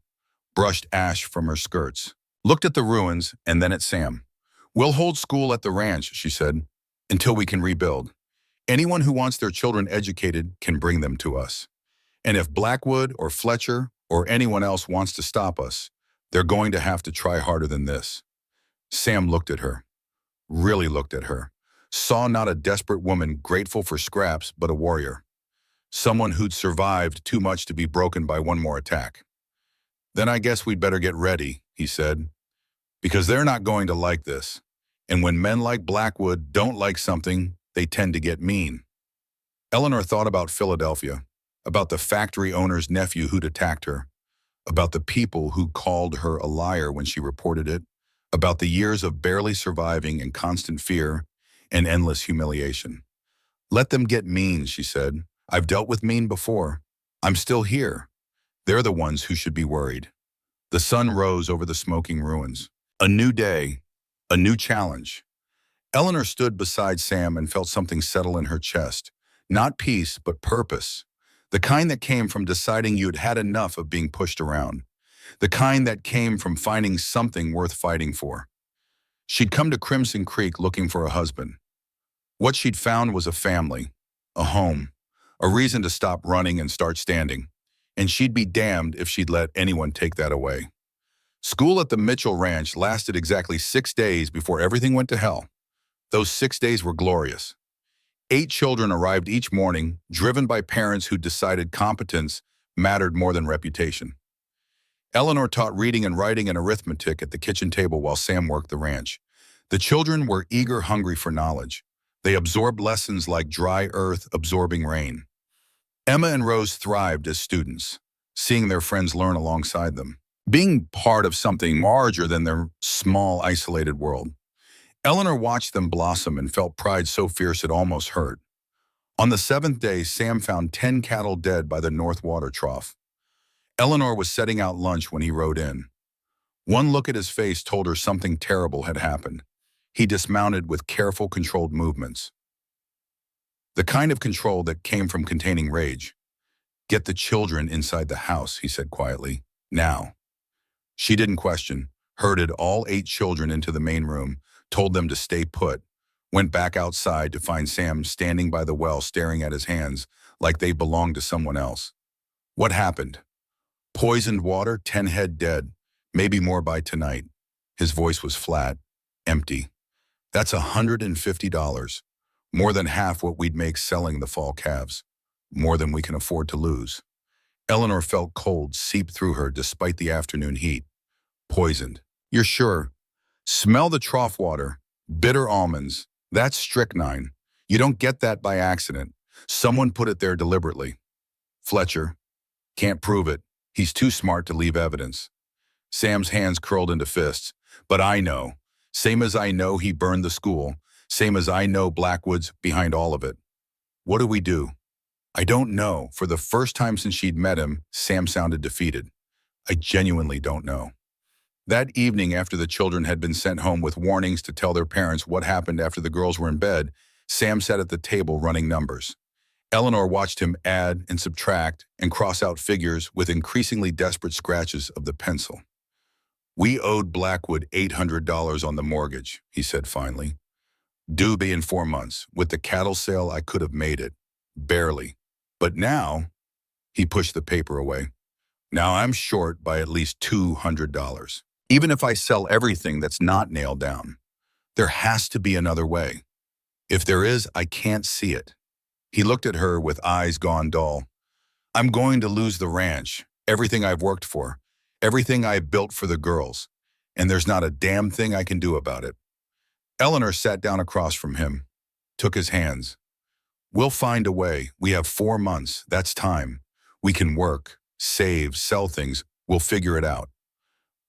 brushed ash from her skirts, looked at the ruins and then at Sam. "We'll hold school at the ranch," she said, "until we can rebuild. Anyone who wants their children educated can bring them to us. And if Blackwood or Fletcher or anyone else wants to stop us, they're going to have to try harder than this." Sam looked at her, really looked at her, saw not a desperate woman grateful for scraps, but a warrior. Someone who'd survived too much to be broken by one more attack. "Then I guess we'd better get ready," he said, "because they're not going to like this. And when men like Blackwood don't like something, they tend to get mean." Eleanor thought about Philadelphia, about the factory owner's nephew who'd attacked her, about the people who called her a liar when she reported it, about the years of barely surviving and constant fear and endless humiliation. "Let them get mean," she said. "I've dealt with mean before. I'm still here. They're the ones who should be worried." The sun rose over the smoking ruins. A new day, a new challenge. Eleanor stood beside Sam and felt something settle in her chest. Not peace, but purpose. The kind that came from deciding you'd had enough of being pushed around. The kind that came from finding something worth fighting for. She'd come to Crimson Creek looking for a husband. What she'd found was a family, a home, a reason to stop running and start standing. And she'd be damned if she'd let anyone take that away. School at the Mitchell Ranch lasted exactly 6 days before everything went to hell. Those 6 days were glorious. 8 children arrived each morning, driven by parents who decided competence mattered more than reputation. Eleanor taught reading and writing and arithmetic at the kitchen table while Sam worked the ranch. The children were eager, hungry for knowledge. They absorbed lessons like dry earth absorbing rain. Emma and Rose thrived as students, seeing their friends learn alongside them, being part of something larger than their small, isolated world. Eleanor watched them blossom and felt pride so fierce it almost hurt. On the 7th day, Sam found 10 cattle dead by the North Water Trough. Eleanor was setting out lunch when he rode in. One look at his face told her something terrible had happened. He dismounted with careful, controlled movements. The kind of control that came from containing rage. "Get the children inside the house," he said quietly. "Now." She didn't question, herded all 8 children into the main room, told them to stay put, went back outside to find Sam standing by the well staring at his hands like they belonged to someone else. "What happened?" "Poisoned water, 10 head dead, maybe more by tonight." His voice was flat, empty. "That's $150, more than half what we'd make selling the fall calves, more than we can afford to lose." Eleanor felt cold seep through her despite the afternoon heat. "Poisoned. You're sure?" "Smell the trough water. Bitter almonds. That's strychnine. You don't get that by accident. Someone put it there deliberately. Fletcher. Can't prove it. He's too smart to leave evidence. Sam's hands curled into fists. But I know. Same as I know he burned the school. Same as I know Blackwood's behind all of it. What do we do? I don't know. For the first time since she'd met him, Sam sounded defeated. I genuinely don't know. That evening, after the children had been sent home with warnings to tell their parents what happened after the girls were in bed, Sam sat at the table running numbers. Eleanor watched him add and subtract and cross out figures with increasingly desperate scratches of the pencil. We owed Blackwood $800 on the mortgage, he said finally. Due be in 4 months. With the cattle sale, I could have made it. Barely. But now, he pushed the paper away. Now I'm short by at least $200. Even if I sell everything that's not nailed down, there has to be another way. If there is, I can't see it. He looked at her with eyes gone dull. I'm going to lose the ranch, everything I've worked for, everything I've built for the girls, and there's not a damn thing I can do about it. Eleanor sat down across from him, took his hands. We'll find a way. We have 4 months. That's time. We can work, save, sell things. We'll figure it out.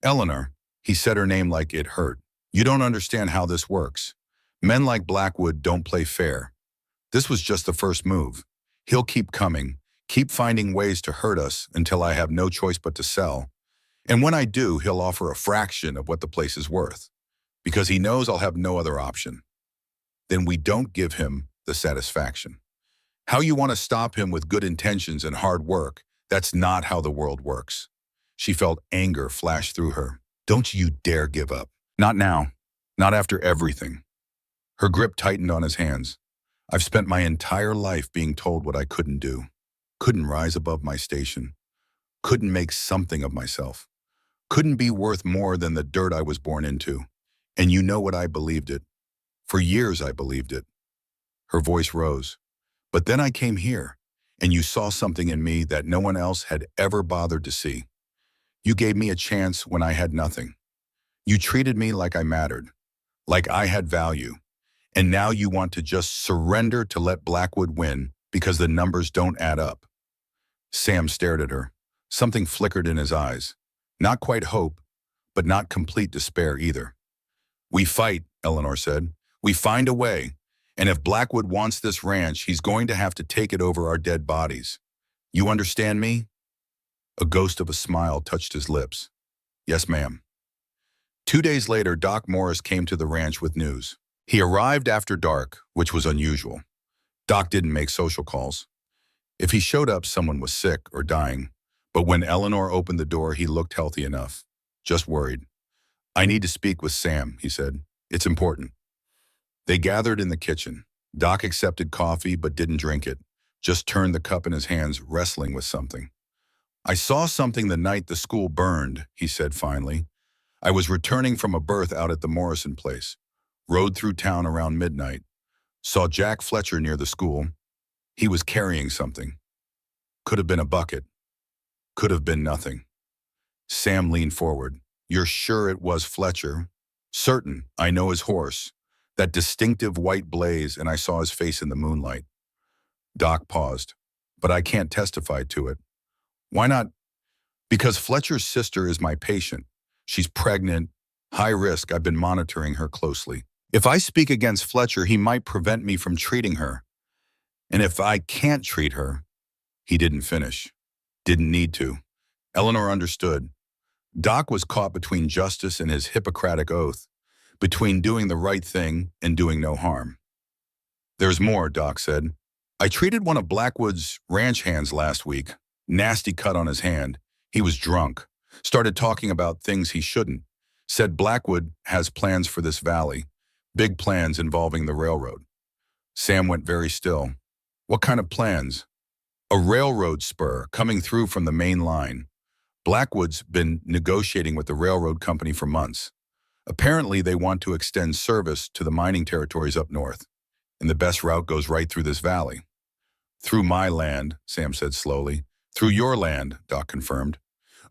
Eleanor, he said her name like it hurt. You don't understand how this works. Men like Blackwood don't play fair. This was just the first move. He'll keep coming, keep finding ways to hurt us until I have no choice but to sell. And when I do, he'll offer a fraction of what the place is worth, because he knows I'll have no other option. Then we don't give him the satisfaction. How you want to stop him with good intentions and hard work, that's not how the world works. She felt anger flash through her. Don't you dare give up. Not now. Not after everything. Her grip tightened on his hands. I've spent my entire life being told what I couldn't do. Couldn't rise above my station. Couldn't make something of myself. Couldn't be worth more than the dirt I was born into. And you know what, I believed it. For years I believed it. Her voice rose. But then I came here, and you saw something in me that no one else had ever bothered to see. You gave me a chance when I had nothing. You treated me like I mattered, like I had value. And now you want to just surrender to let Blackwood win because the numbers don't add up. Sam stared at her. Something flickered in his eyes. Not quite hope, but not complete despair either. We fight, Eleanor said. We find a way. And if Blackwood wants this ranch, he's going to have to take it over our dead bodies. You understand me? A ghost of a smile touched his lips. Yes, ma'am. 2 days later, Doc Morris came to the ranch with news. He arrived after dark, which was unusual. Doc didn't make social calls. If he showed up, someone was sick or dying. But when Eleanor opened the door, he looked healthy enough. Just worried. I need to speak with Sam, he said. It's important. They gathered in the kitchen. Doc accepted coffee but didn't drink it, just turned the cup in his hands, wrestling with something. I saw something the night the school burned, he said finally. I was returning from a birth out at the Morrison place. Rode through town around midnight. Saw Jack Fletcher near the school. He was carrying something. Could have been a bucket. Could have been nothing. Sam leaned forward. You're sure it was Fletcher? Certain. I know his horse. That distinctive white blaze, and I saw his face in the moonlight. Doc paused. But I can't testify to it. Why not? Because Fletcher's sister is my patient. She's pregnant, high risk. I've been monitoring her closely. If I speak against Fletcher, he might prevent me from treating her. And if I can't treat her, he didn't finish. Didn't need to. Eleanor understood. Doc was caught between justice and his Hippocratic oath, between doing the right thing and doing no harm. There's more, Doc said. I treated one of Blackwood's ranch hands last week. Nasty cut on his hand. He was drunk. Started talking about things he shouldn't. Said Blackwood has plans for this valley. Big plans involving the railroad. Sam went very still. What kind of plans? A railroad spur coming through from the main line. Blackwood's been negotiating with the railroad company for months. Apparently, they want to extend service to the mining territories up north, and the best route goes right through this valley. Through my land, Sam said slowly. Through your land, Doc confirmed.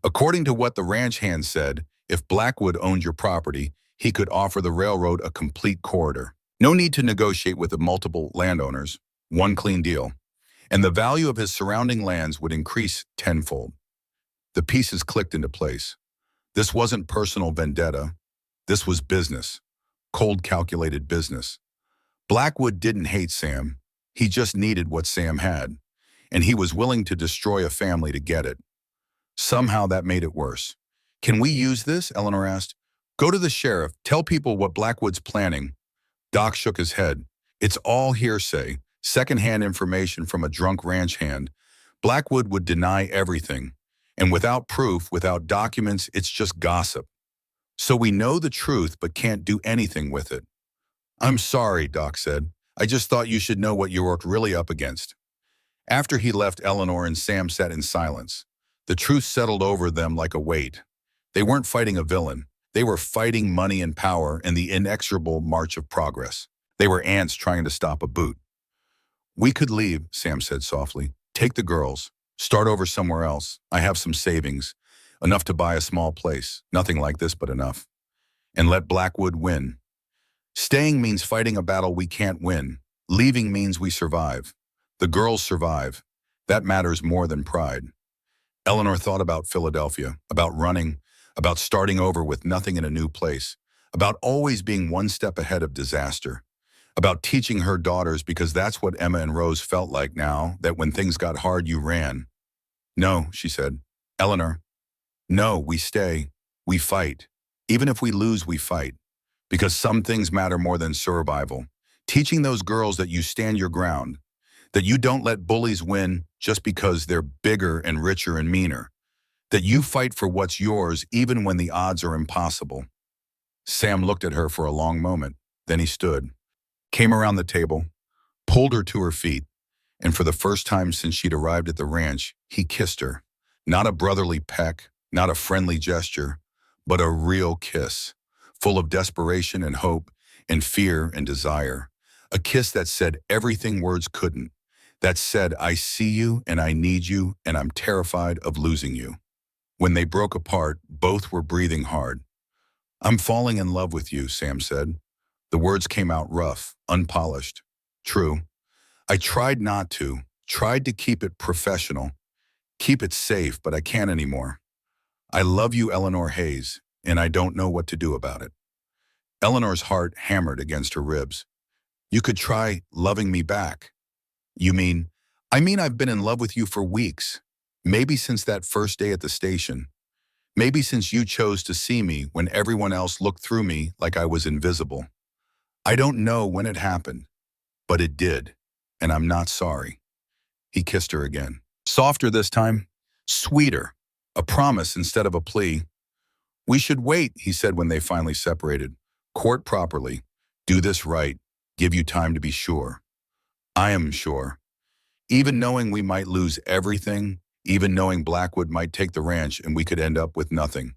According to what the ranch hand said, if Blackwood owned your property, he could offer the railroad a complete corridor. No need to negotiate with the multiple landowners. One clean deal. And the value of his surrounding lands would increase tenfold. The pieces clicked into place. This wasn't personal vendetta. This was business. Cold, calculated business. Blackwood didn't hate Sam. He just needed what Sam had. And he was willing to destroy a family to get it. Somehow that made it worse. Can we use this? Eleanor asked. Go to the sheriff. Tell people what Blackwood's planning. Doc shook his head. It's all hearsay. Secondhand information from a drunk ranch hand. Blackwood would deny everything. And without proof, without documents, it's just gossip. So we know the truth but can't do anything with it. I'm sorry, Doc said. I just thought you should know what you were really up against. After he left, Eleanor and Sam sat in silence. The truth settled over them like a weight. They weren't fighting a villain. They were fighting money and power and the inexorable march of progress. They were ants trying to stop a boot. We could leave, Sam said softly. Take the girls. Start over somewhere else. I have some savings. Enough to buy a small place. Nothing like this, but enough. And let Blackwood win. Staying means fighting a battle we can't win. Leaving means we survive. The girls survive. That matters more than pride. Eleanor thought about Philadelphia, about running, about starting over with nothing in a new place, about always being one step ahead of disaster, about teaching her daughters because that's what Emma and Rose felt like now, that when things got hard, you ran. No, she said. Eleanor, no, we stay. We fight. Even if we lose, we fight. Because some things matter more than survival. Teaching those girls that you stand your ground, that you don't let bullies win just because they're bigger and richer and meaner, that you fight for what's yours even when the odds are impossible. Sam looked at her for a long moment. Then he stood, came around the table, pulled her to her feet, and for the first time since she'd arrived at the ranch, he kissed her. Not a brotherly peck, not a friendly gesture, but a real kiss, full of desperation and hope and fear and desire. A kiss that said everything words couldn't, that said, I see you and I need you and I'm terrified of losing you. When they broke apart, both were breathing hard. I'm falling in love with you, Sam said. The words came out rough, unpolished. True. I tried not to, tried to keep it professional, keep it safe, but I can't anymore. I love you, Eleanor Hayes, and I don't know what to do about it. Eleanor's heart hammered against her ribs. You could try loving me back. You mean? I mean I've been in love with you for weeks. Maybe since that first day at the station. Maybe since you chose to see me when everyone else looked through me like I was invisible. I don't know when it happened, but it did, and I'm not sorry. He kissed her again. Softer this time, sweeter, a promise instead of a plea. We should wait, he said when they finally separated. Court properly, do this right, give you time to be sure. I am sure. Even knowing we might lose everything, even knowing Blackwood might take the ranch and we could end up with nothing.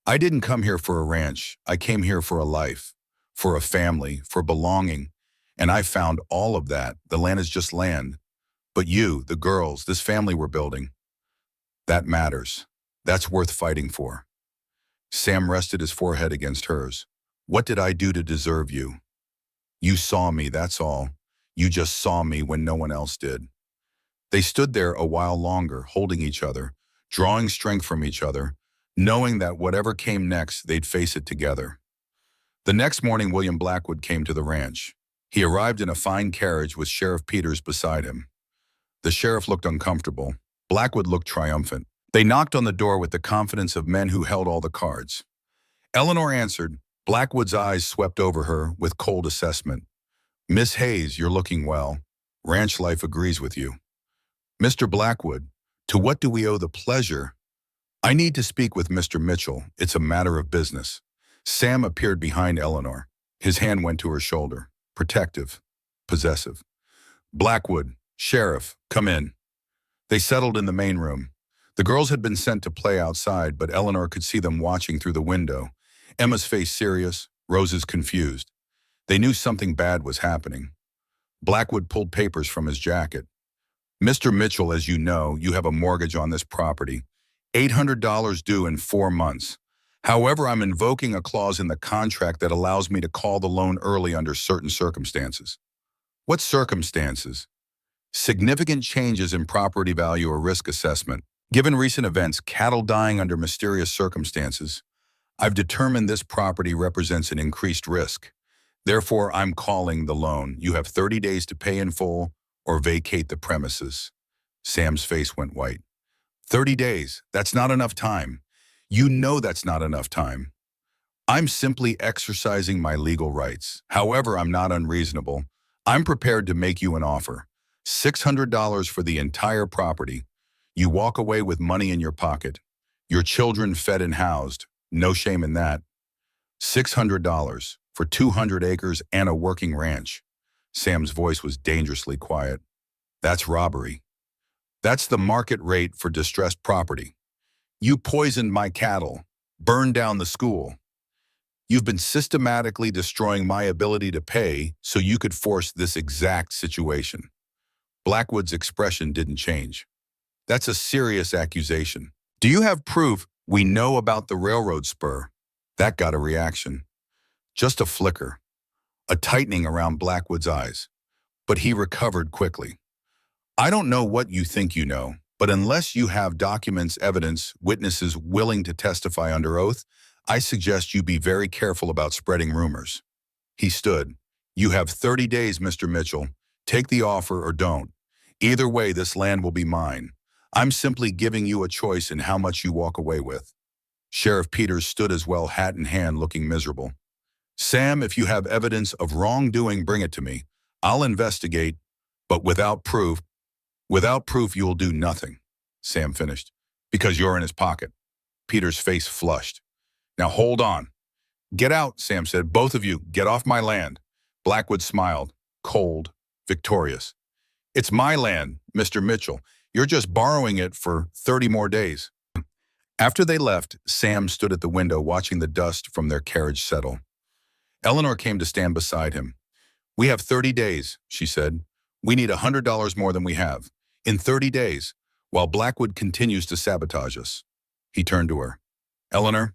I didn't come here for a ranch. I came here for a life, for a family, for belonging. And I found all of that. The land is just land. But you, the girls, this family we're building, that matters. That's worth fighting for. Sam rested his forehead against hers. What did I do to deserve you? You saw me, that's all. You just saw me when no one else did. They stood there a while longer, holding each other, drawing strength from each other, knowing that whatever came next, they'd face it together. The next morning, William Blackwood came to the ranch. He arrived in a fine carriage with Sheriff Peters beside him. The sheriff looked uncomfortable. Blackwood looked triumphant. They knocked on the door with the confidence of men who held all the cards. Eleanor answered. Blackwood's eyes swept over her with cold assessment. Miss Hayes, you're looking well. Ranch life agrees with you. Mr. Blackwood, to what do we owe the pleasure? I need to speak with Mr. Mitchell. It's a matter of business. Sam appeared behind Eleanor. His hand went to her shoulder. Protective. Possessive. Blackwood, Sheriff, come in. They settled in the main room. The girls had been sent to play outside, but Eleanor could see them watching through the window. Emma's face serious, Rose's confused. They knew something bad was happening. Blackwood pulled papers from his jacket. Mr. Mitchell, as you know, you have a mortgage on this property. $800 due in 4 months. However, I'm invoking a clause in the contract that allows me to call the loan early under certain circumstances. What circumstances? Significant changes in property value or risk assessment. Given recent events, cattle dying under mysterious circumstances, I've determined this property represents an increased risk. Therefore, I'm calling the loan. You have 30 days to pay in full or vacate the premises. Sam's face went white. 30 days, that's not enough time. You know that's not enough time. I'm simply exercising my legal rights. However, I'm not unreasonable. I'm prepared to make you an offer. $600 for the entire property. You walk away with money in your pocket. Your children fed and housed. No shame in that. $600 for 200 acres and a working ranch. Sam's voice was dangerously quiet. That's robbery. That's the market rate for distressed property. You poisoned my cattle, burned down the school. You've been systematically destroying my ability to pay so you could force this exact situation. Blackwood's expression didn't change. That's a serious accusation. Do you have proof we know about the railroad spur? That got a reaction. Just a flicker, a tightening around Blackwood's eyes. But he recovered quickly. I don't know what you think you know, but unless you have documents, evidence, witnesses willing to testify under oath, I suggest you be very careful about spreading rumors. He stood. You have 30 days, Mr. Mitchell. Take the offer or don't. Either way, this land will be mine. I'm simply giving you a choice in how much you walk away with. Sheriff Peters stood as well, hat in hand, looking miserable. Sam, if you have evidence of wrongdoing, bring it to me. I'll investigate, but without proof, you'll do nothing, Sam finished, because you're in his pocket. Peter's face flushed. Now hold on. Get out, Sam said. Both of you, get off my land. Blackwood smiled, cold, victorious. It's my land, Mr. Mitchell. You're just borrowing it for 30 more days. After they left, Sam stood at the window watching the dust from their carriage settle. Eleanor came to stand beside him. We have 30 days, she said. We need $100 more than we have. In 30 days, while Blackwood continues to sabotage us. He turned to her. Eleanor,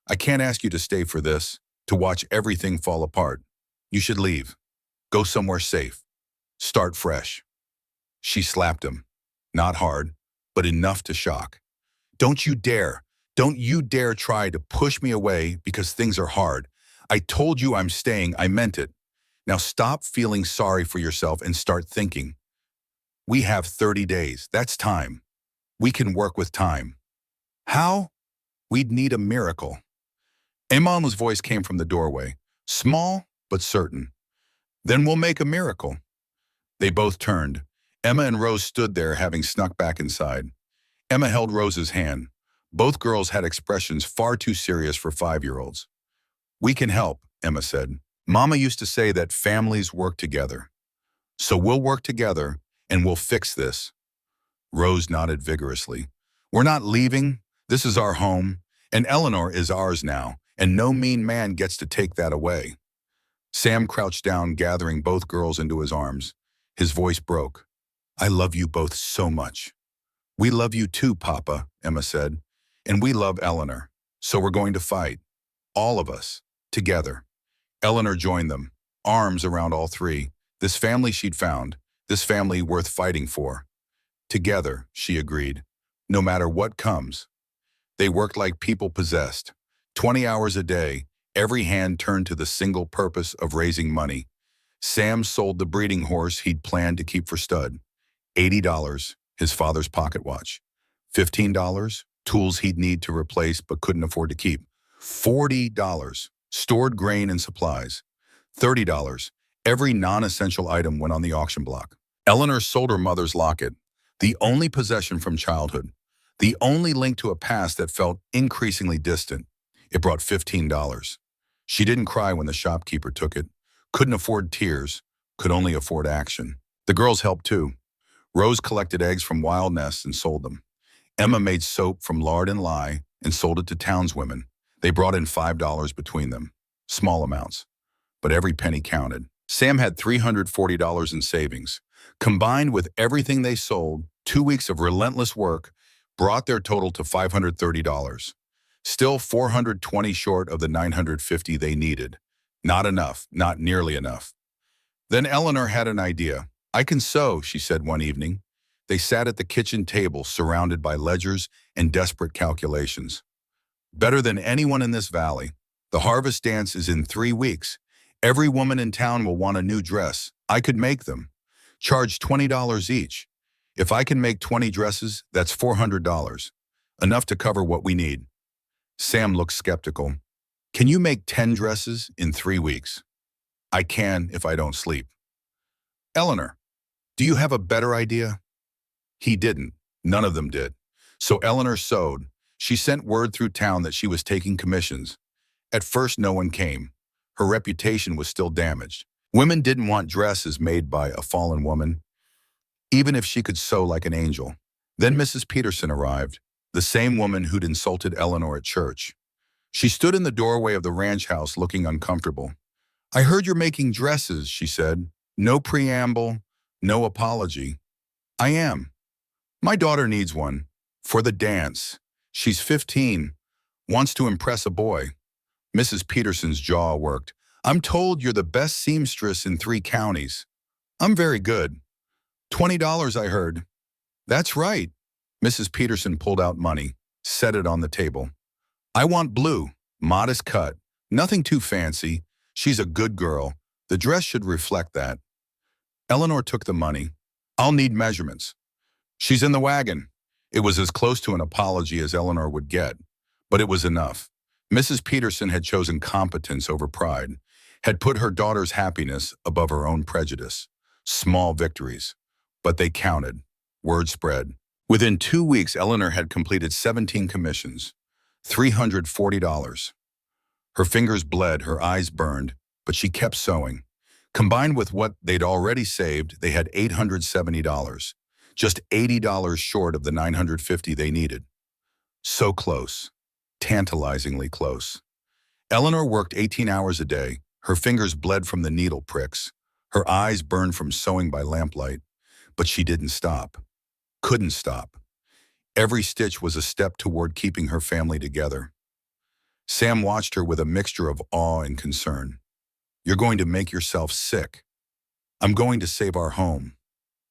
I can't ask you to stay for this, to watch everything fall apart. You should leave. Go somewhere safe. Start fresh. She slapped him. Not hard, but enough to shock. Don't you dare try to push me away because things are hard. I told you I'm staying, I meant it. Now stop feeling sorry for yourself and start thinking. We have 30 days, that's time. We can work with time. How? We'd need a miracle. Iman's voice came from the doorway, small but certain. Then we'll make a miracle. They both turned. Emma and Rose stood there, having snuck back inside. Emma held Rose's hand. Both girls had expressions far too serious for 5-year-olds. We can help, Emma said. Mama used to say that families work together. So we'll work together and we'll fix this. Rose nodded vigorously. We're not leaving. This is our home, and Eleanor is ours now, and no mean man gets to take that away. Sam crouched down, gathering both girls into his arms. His voice broke. I love you both so much. We love you too, Papa, Emma said. And we love Eleanor. So we're going to fight. All of us. Together. Eleanor joined them, arms around all three. This family she'd found. This family worth fighting for. Together, she agreed. No matter what comes. They worked like people possessed. 20 hours a day, every hand turned to the single purpose of raising money. Sam sold the breeding horse he'd planned to keep for stud. $80, his father's pocket watch. $15, tools he'd need to replace but couldn't afford to keep. $40, stored grain and supplies. $30, every non-essential item went on the auction block. Eleanor sold her mother's locket, the only possession from childhood, the only link to a past that felt increasingly distant. It brought $15. She didn't cry when the shopkeeper took it, couldn't afford tears, could only afford action. The girls helped too. Rose collected eggs from wild nests and sold them. Emma made soap from lard and lye and sold it to townswomen. They brought in $5 between them. Small amounts, but every penny counted. Sam had $340 in savings. Combined with everything they sold, 2 weeks of relentless work brought their total to $530. Still 420 short of the 950 they needed. Not enough, not nearly enough. Then Eleanor had an idea. I can sew, she said one evening. They sat at the kitchen table surrounded by ledgers and desperate calculations. Better than anyone in this valley. The harvest dance is in 3 weeks. Every woman in town will want a new dress. I could make them. Charge $20 each. If I can make 20 dresses, that's $400. Enough to cover what we need. Sam looked skeptical. Can you make 10 dresses in 3 weeks? I can if I don't sleep. Eleanor, do you have a better idea? He didn't. None of them did. So Eleanor sewed. She sent word through town that she was taking commissions. At first, no one came. Her reputation was still damaged. Women didn't want dresses made by a fallen woman, even if she could sew like an angel. Then Mrs. Peterson arrived, the same woman who'd insulted Eleanor at church. She stood in the doorway of the ranch house looking uncomfortable. I heard you're making dresses, she said. No preamble, no apology. I am. My daughter needs one. For the dance. She's 15. Wants to impress a boy. Mrs. Peterson's jaw worked. I'm told you're the best seamstress in 3 counties. I'm very good. $20 I heard. That's right. Mrs. Peterson pulled out money, set it on the table. I want blue, modest cut, nothing too fancy. She's a good girl. The dress should reflect that. Eleanor took the money. I'll need measurements. She's in the wagon. It was as close to an apology as Eleanor would get, but it was enough. Mrs. Peterson had chosen competence over pride, had put her daughter's happiness above her own prejudice. Small victories, but they counted. Word spread. Within 2 weeks, Eleanor had completed 17 commissions, $340. Her fingers bled, her eyes burned, but she kept sewing. Combined with what they'd already saved, they had $870, just $80 short of the $950 they needed. So close, tantalizingly close. Eleanor worked 18 hours a day. Her fingers bled from the needle pricks. Her eyes burned from sewing by lamplight, but she didn't stop. Couldn't stop. Every stitch was a step toward keeping her family together. Sam watched her with a mixture of awe and concern. You're going to make yourself sick. I'm going to save our home.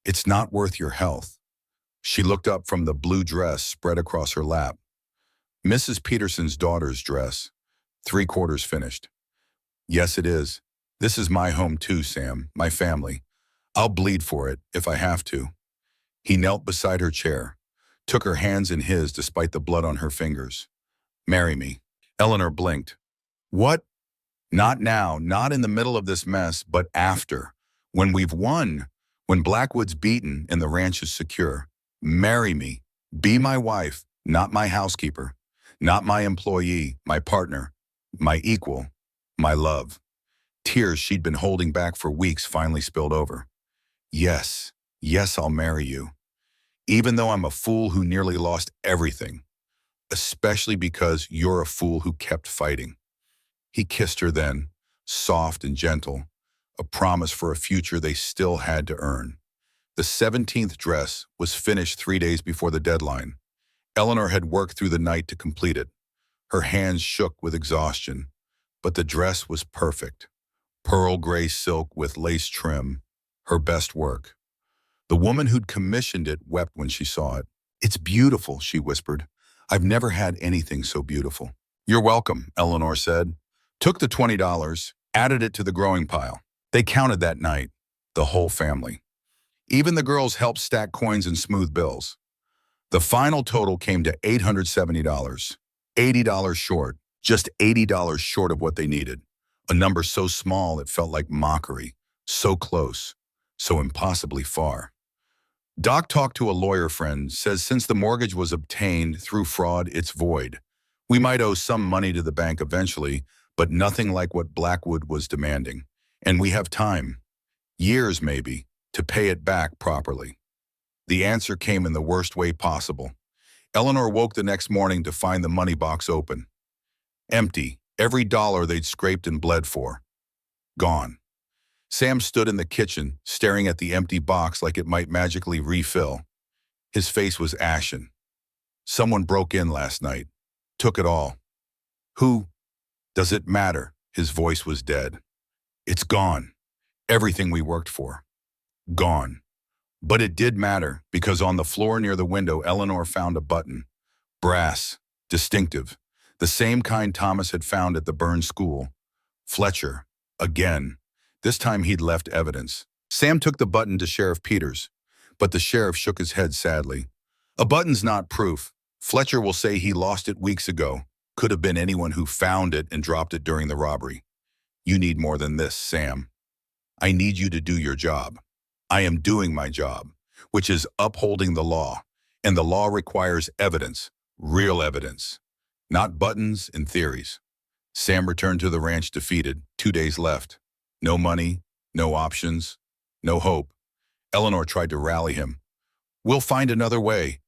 It's not worth your health. She looked up from the blue dress spread across her lap. Mrs. Peterson's daughter's dress, 3/4 finished. Yes, it is. This is my home too, Sam, my family. I'll bleed for it if I have to. He knelt beside her chair, took her hands in his despite the blood on her fingers. Marry me. Eleanor blinked. What? Not now, not in the middle of this mess, but after. When we've won, when Blackwood's beaten and the ranch is secure. Marry me. Be my wife, not my housekeeper, not my employee, my partner, my equal, my love. Tears she'd been holding back for weeks finally spilled over. Yes, yes, I'll marry you. Even though I'm a fool who nearly lost everything. Especially because you're a fool who kept fighting. He kissed her then, soft and gentle, a promise for a future they still had to earn. The 17th dress was finished 3 days before the deadline. Eleanor had worked through the night to complete it. Her hands shook with exhaustion, but the dress was perfect. Pearl gray silk with lace trim, her best work. The woman who'd commissioned it wept when she saw it. It's beautiful, she whispered. I've never had anything so beautiful. You're welcome, Eleanor said. Took the $20, added it to the growing pile. They counted that night, the whole family. Even the girls helped stack coins and smooth bills. The final total came to $870, $80 short, just $80 short of what they needed. A number so small it felt like mockery, so close, so impossibly far. Doc talked to a lawyer friend, says since the mortgage was obtained through fraud, it's void. We might owe some money to the bank eventually, but nothing like what Blackwood was demanding. And we have time, years maybe, to pay it back properly. The answer came in the worst way possible. Eleanor woke the next morning to find the money box open. Empty, every dollar they'd scraped and bled for. Gone. Sam stood in the kitchen, staring at the empty box like it might magically refill. His face was ashen. Someone broke in last night. Took it all. Who? Does it matter? His voice was dead. It's gone. Everything we worked for. Gone. But it did matter, because on the floor near the window, Eleanor found a button. Brass. Distinctive. The same kind Thomas had found at the burned school. Fletcher. Again. This time he'd left evidence. Sam took the button to Sheriff Peters, but the sheriff shook his head sadly. A button's not proof. Fletcher will say he lost it weeks ago. Could have been anyone who found it and dropped it during the robbery. You need more than this, Sam. I need you to do your job. I am doing my job, which is upholding the law. And the law requires evidence, real evidence, not buttons and theories. Sam returned to the ranch defeated, 2 days left. No money, no options, no hope. Eleanor tried to rally him. We'll find another way.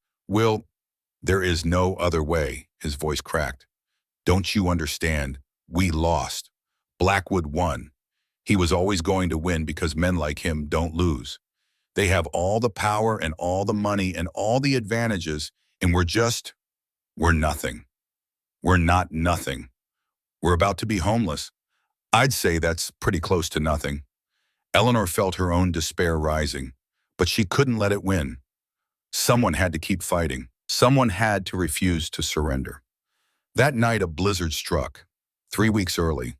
There is no other way, his voice cracked. Don't you understand? We lost. Blackwood won. He was always going to win because men like him don't lose. They have all the power and all the money and all the advantages, and we're nothing. We're not nothing. We're about to be homeless. I'd say that's pretty close to nothing. Eleanor felt her own despair rising, but she couldn't let it win. Someone had to keep fighting. Someone had to refuse to surrender. That night a blizzard struck, 3 weeks early,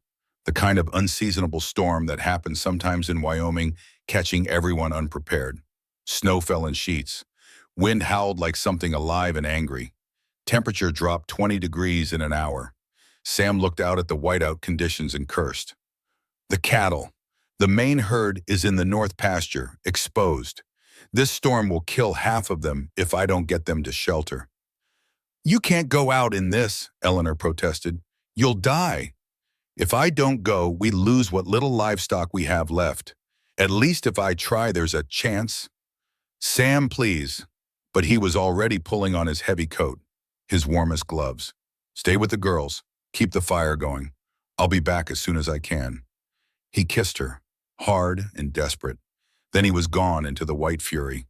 the kind of unseasonable storm that happens sometimes in Wyoming, catching everyone unprepared. Snow fell in sheets. Wind howled like something alive and angry. Temperature dropped 20 degrees in an hour. Sam looked out at the whiteout conditions and cursed. The cattle. The main herd is in the north pasture, exposed. This storm will kill half of them if I don't get them to shelter. You can't go out in this, Eleanor protested. You'll die. If I don't go, we lose what little livestock we have left. At least if I try, there's a chance. Sam, please. But he was already pulling on his heavy coat, his warmest gloves. Stay with the girls. Keep the fire going. I'll be back as soon as I can. He kissed her, hard and desperate. Then he was gone into the white fury.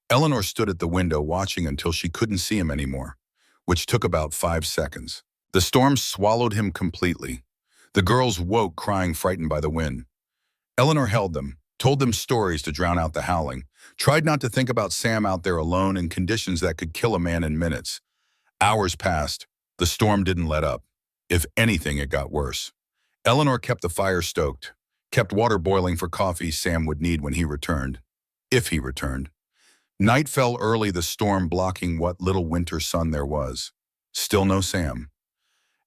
Eleanor stood at the window watching until she couldn't see him anymore, which took about 5 seconds. The storm swallowed him completely. The girls woke crying, frightened by the wind. Eleanor held them, told them stories to drown out the howling, tried not to think about Sam out there alone in conditions that could kill a man in minutes. Hours passed. The storm didn't let up. If anything, it got worse. Eleanor kept the fire stoked, kept water boiling for coffee Sam would need when he returned, if he returned. Night fell early, the storm blocking what little winter sun there was. Still no Sam.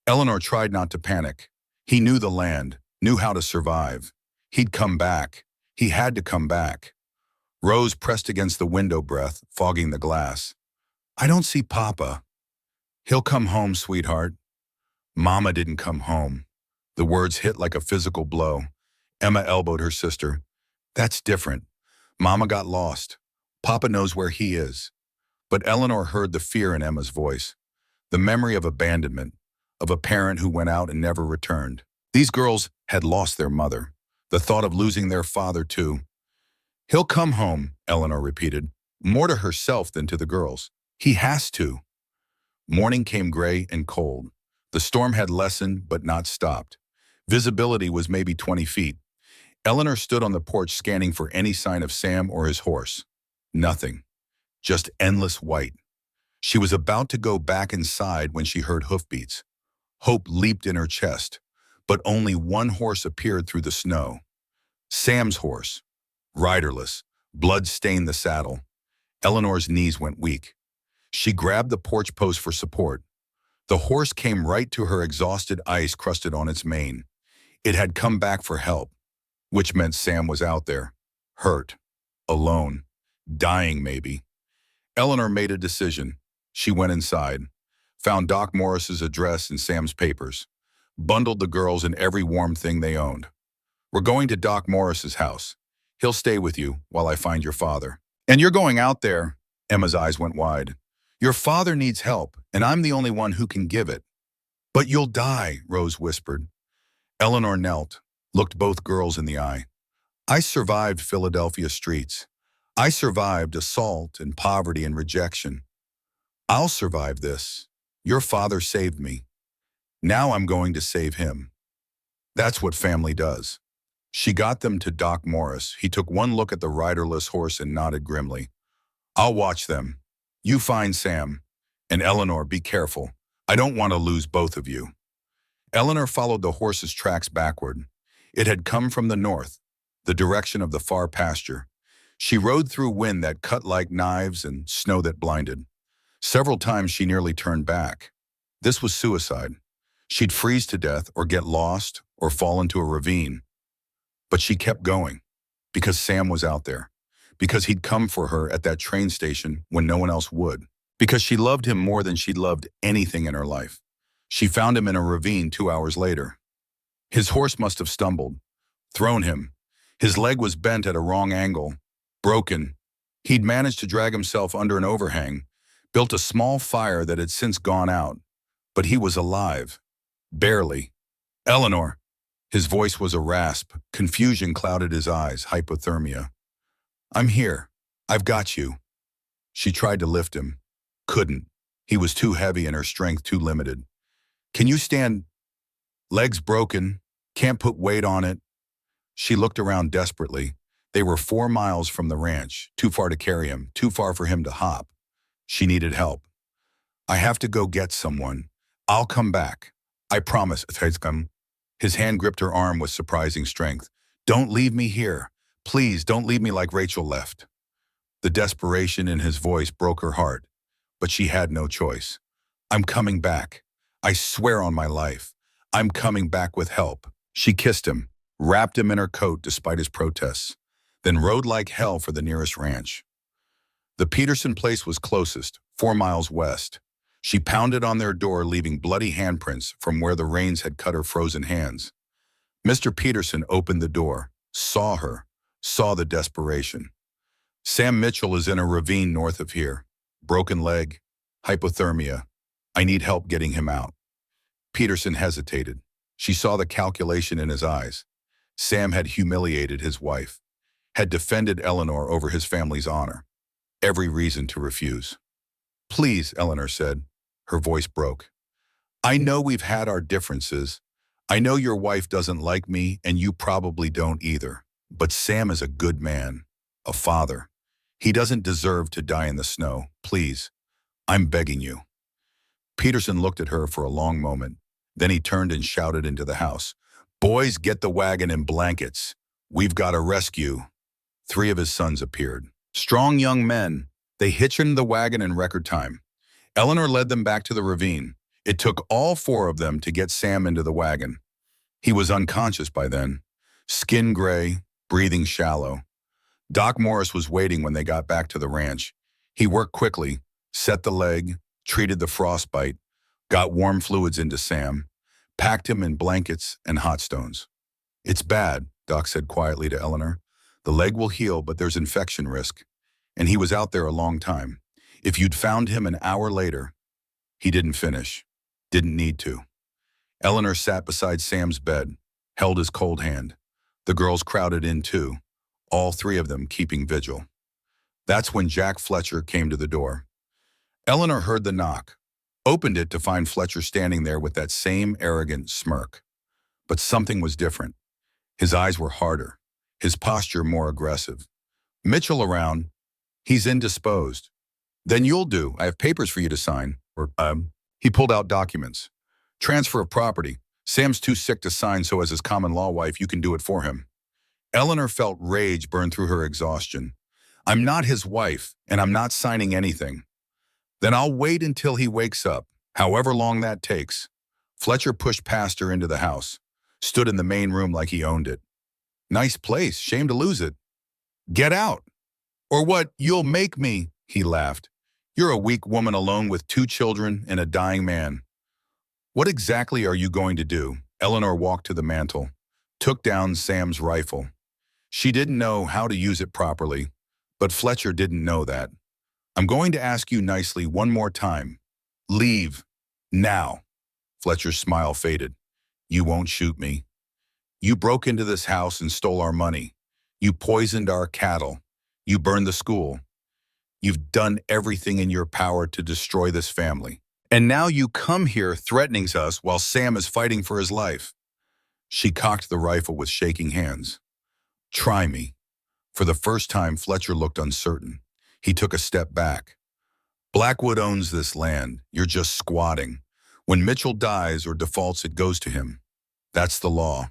Eleanor tried not to panic. He knew the land, knew how to survive. He'd come back. He had to come back. Rose pressed against the window, breath fogging the glass. I don't see Papa. He'll come home, sweetheart. Mama didn't come home. The words hit like a physical blow. Emma elbowed her sister. That's different. Mama got lost. Papa knows where he is. But Eleanor heard the fear in Emma's voice, the memory of abandonment, of a parent who went out and never returned. These girls had lost their mother. The thought of losing their father, too. He'll come home, Eleanor repeated, more to herself than to the girls. He has to. Morning came gray and cold. The storm had lessened but not stopped. Visibility was maybe 20 feet. Eleanor stood on the porch scanning for any sign of Sam or his horse. Nothing. Just endless white. She was about to go back inside when she heard hoofbeats. Hope leaped in her chest, but only one horse appeared through the snow. Sam's horse. Riderless. Blood stained the saddle. Eleanor's knees went weak. She grabbed the porch post for support. The horse came right to her, exhausted, ice crusted on its mane. It had come back for help, which meant Sam was out there, hurt, alone, dying maybe. Eleanor made a decision. She went inside, found Doc Morris's address and Sam's papers, bundled the girls and every warm thing they owned. We're going to Doc Morris's house. He'll stay with you while I find your father. And you're going out there, Emma's eyes went wide. Your father needs help, and I'm the only one who can give it. But you'll die, Rose whispered. Eleanor knelt, looked both girls in the eye. I survived Philadelphia streets. I survived assault and poverty and rejection. I'll survive this. Your father saved me. Now I'm going to save him. That's what family does. She got them to Doc Morris. He took one look at the riderless horse and nodded grimly. I'll watch them. You find Sam. And Eleanor, be careful. I don't want to lose both of you. Eleanor followed the horse's tracks backward. It had come from the north, the direction of the far pasture. She rode through wind that cut like knives and snow that blinded. Several times she nearly turned back. This was suicide. She'd freeze to death or get lost or fall into a ravine. But she kept going because Sam was out there, because he'd come for her at that train station when no one else would, because she loved him more than she'd loved anything in her life. She found him in a ravine 2 hours later. His horse must have stumbled, thrown him. His leg was bent at a wrong angle, broken. He'd managed to drag himself under an overhang, built a small fire that had since gone out. But he was alive. Barely. Eleanor. His voice was a rasp. Confusion clouded his eyes, hypothermia. I'm here. I've got you. She tried to lift him. Couldn't. He was too heavy and her strength too limited. Can you stand? Legs broken. Can't put weight on it. She looked around desperately. They were 4 miles from the ranch, too far to carry him, too far for him to hop. She needed help. I have to go get someone. I'll come back. I promise. His hand gripped her arm with surprising strength. Don't leave me here. Please don't leave me like Rachel left. The desperation in his voice broke her heart, but she had no choice. I'm coming back. I swear on my life. I'm coming back with help. She kissed him, wrapped him in her coat despite his protests, then rode like hell for the nearest ranch. The Peterson place was closest, 4 miles west. She pounded on their door, leaving bloody handprints from where the rains had cut her frozen hands. Mr. Peterson opened the door, saw her, saw the desperation. Sam Mitchell is in a ravine north of here. Broken leg, hypothermia. I need help getting him out. Peterson hesitated. She saw the calculation in his eyes. Sam had humiliated his wife, had defended Eleanor over his family's honor. Every reason to refuse. Please, Eleanor said. Her voice broke. I know we've had our differences. I know your wife doesn't like me, and you probably don't either. But Sam is a good man, a father. He doesn't deserve to die in the snow. Please, I'm begging you. Peterson looked at her for a long moment. Then he turned and shouted into the house. Boys, get the wagon and blankets. We've got a rescue. 3 of his sons appeared. Strong young men. They hitched the wagon in record time. Eleanor led them back to the ravine. It took all 4 of them to get Sam into the wagon. He was unconscious by then, skin gray, breathing shallow. Doc Morris was waiting when they got back to the ranch. He worked quickly, set the leg, treated the frostbite, got warm fluids into Sam, packed him in blankets and hot stones. It's bad, Doc said quietly to Eleanor. The leg will heal, but there's infection risk. And he was out there a long time. If you'd found him an hour later, he didn't finish. Didn't need to. Eleanor sat beside Sam's bed, held his cold hand. The girls crowded in too, all 3 of them keeping vigil. That's when Jack Fletcher came to the door. Eleanor heard the knock, opened it to find Fletcher standing there with that same arrogant smirk. But something was different. His eyes were harder, his posture more aggressive. Mitchell around, he's indisposed. Then you'll do. I have papers for you to sign. He pulled out documents. Transfer of property. Sam's too sick to sign, so as his common law wife, you can do it for him. Eleanor felt rage burn through her exhaustion. I'm not his wife, and I'm not signing anything. Then I'll wait until he wakes up, however long that takes. Fletcher pushed past her into the house, stood in the main room like he owned it. Nice place, shame to lose it. Get out. Or what, you'll make me, he laughed. You're a weak woman alone with 2 children and a dying man. What exactly are you going to do? Eleanor walked to the mantel, took down Sam's rifle. She didn't know how to use it properly, but Fletcher didn't know that. I'm going to ask you nicely one more time. Leave. Now. Fletcher's smile faded. You won't shoot me. You broke into this house and stole our money. You poisoned our cattle. You burned the school. You've done everything in your power to destroy this family. And now you come here threatening us while Sam is fighting for his life. She cocked the rifle with shaking hands. Try me. For the first time, Fletcher looked uncertain. He took a step back. Blackwood owns this land. You're just squatting. When Mitchell dies or defaults, it goes to him. That's the law.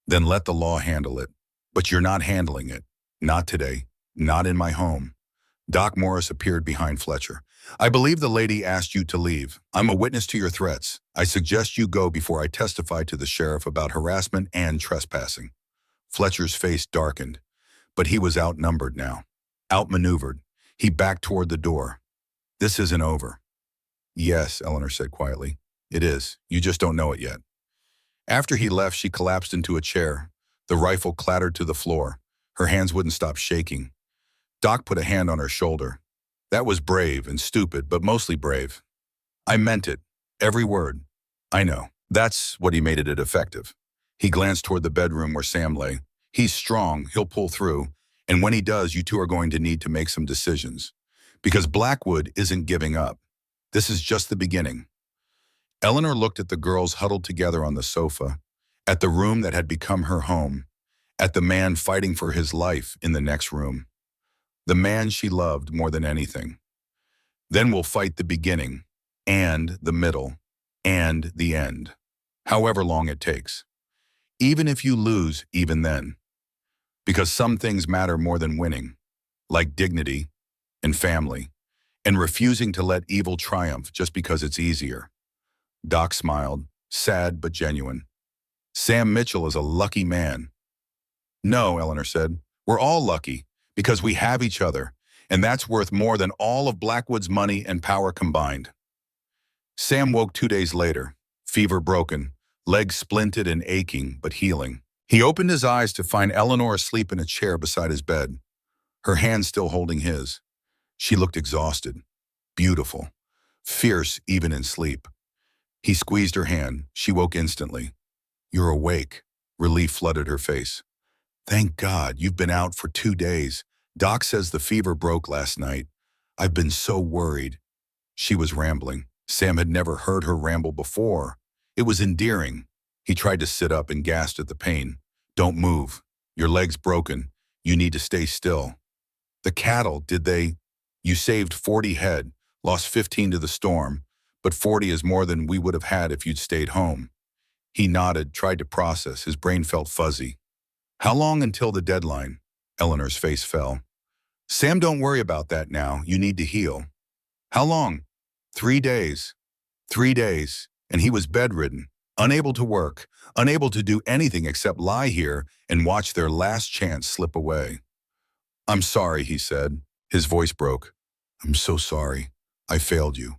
Then let the law handle it. But you're not handling it. Not today. Not in my home. Doc Morris appeared behind Fletcher. I believe the lady asked you to leave. I'm a witness to your threats. I suggest you go before I testify to the sheriff about harassment and trespassing. Fletcher's face darkened, but he was outnumbered now. Outmaneuvered. He backed toward the door. This isn't over. Yes, Eleanor said quietly. It is. You just don't know it yet. After he left, she collapsed into a chair. The rifle clattered to the floor. Her hands wouldn't stop shaking. Doc put a hand on her shoulder. That was brave and stupid, but mostly brave. I meant it. Every word. I know. That's what he made it effective. He glanced toward the bedroom where Sam lay. He's strong. He'll pull through. And when he does, you two are going to need to make some decisions. Because Blackwood isn't giving up. This is just the beginning. Eleanor looked at the girls huddled together on the sofa, at the room that had become her home, at the man fighting for his life in the next room. The man she loved more than anything. Then we'll fight the beginning, and the middle, and the end, however long it takes. Even if you lose, even then. Because some things matter more than winning, like dignity and family, and refusing to let evil triumph just because it's easier. Doc smiled, sad but genuine. Sam Mitchell is a lucky man. No, Eleanor said, we're all lucky. Because we have each other, and that's worth more than all of Blackwood's money and power combined. Sam woke 2 days later, fever broken, legs splinted and aching but healing. He opened his eyes to find Eleanor asleep in a chair beside his bed, her hand still holding his. She looked exhausted, beautiful, fierce even in sleep. He squeezed her hand. She woke instantly. You're awake. Relief flooded her face. Thank God, you've been out for 2 days. Doc says the fever broke last night. I've been so worried. She was rambling. Sam had never heard her ramble before. It was endearing. He tried to sit up and gasped at the pain. Don't move. Your leg's broken. You need to stay still. The cattle, did they? You saved 40 head, lost 15 to the storm, but 40 is more than we would have had if you'd stayed home. He nodded, tried to process. His brain felt fuzzy. How long until the deadline? Eleanor's face fell. Sam, don't worry about that now. You need to heal. How long? 3 days. 3 days. And he was bedridden, unable to work, unable to do anything except lie here and watch their last chance slip away. I'm sorry, he said. His voice broke. I'm so sorry. I failed you.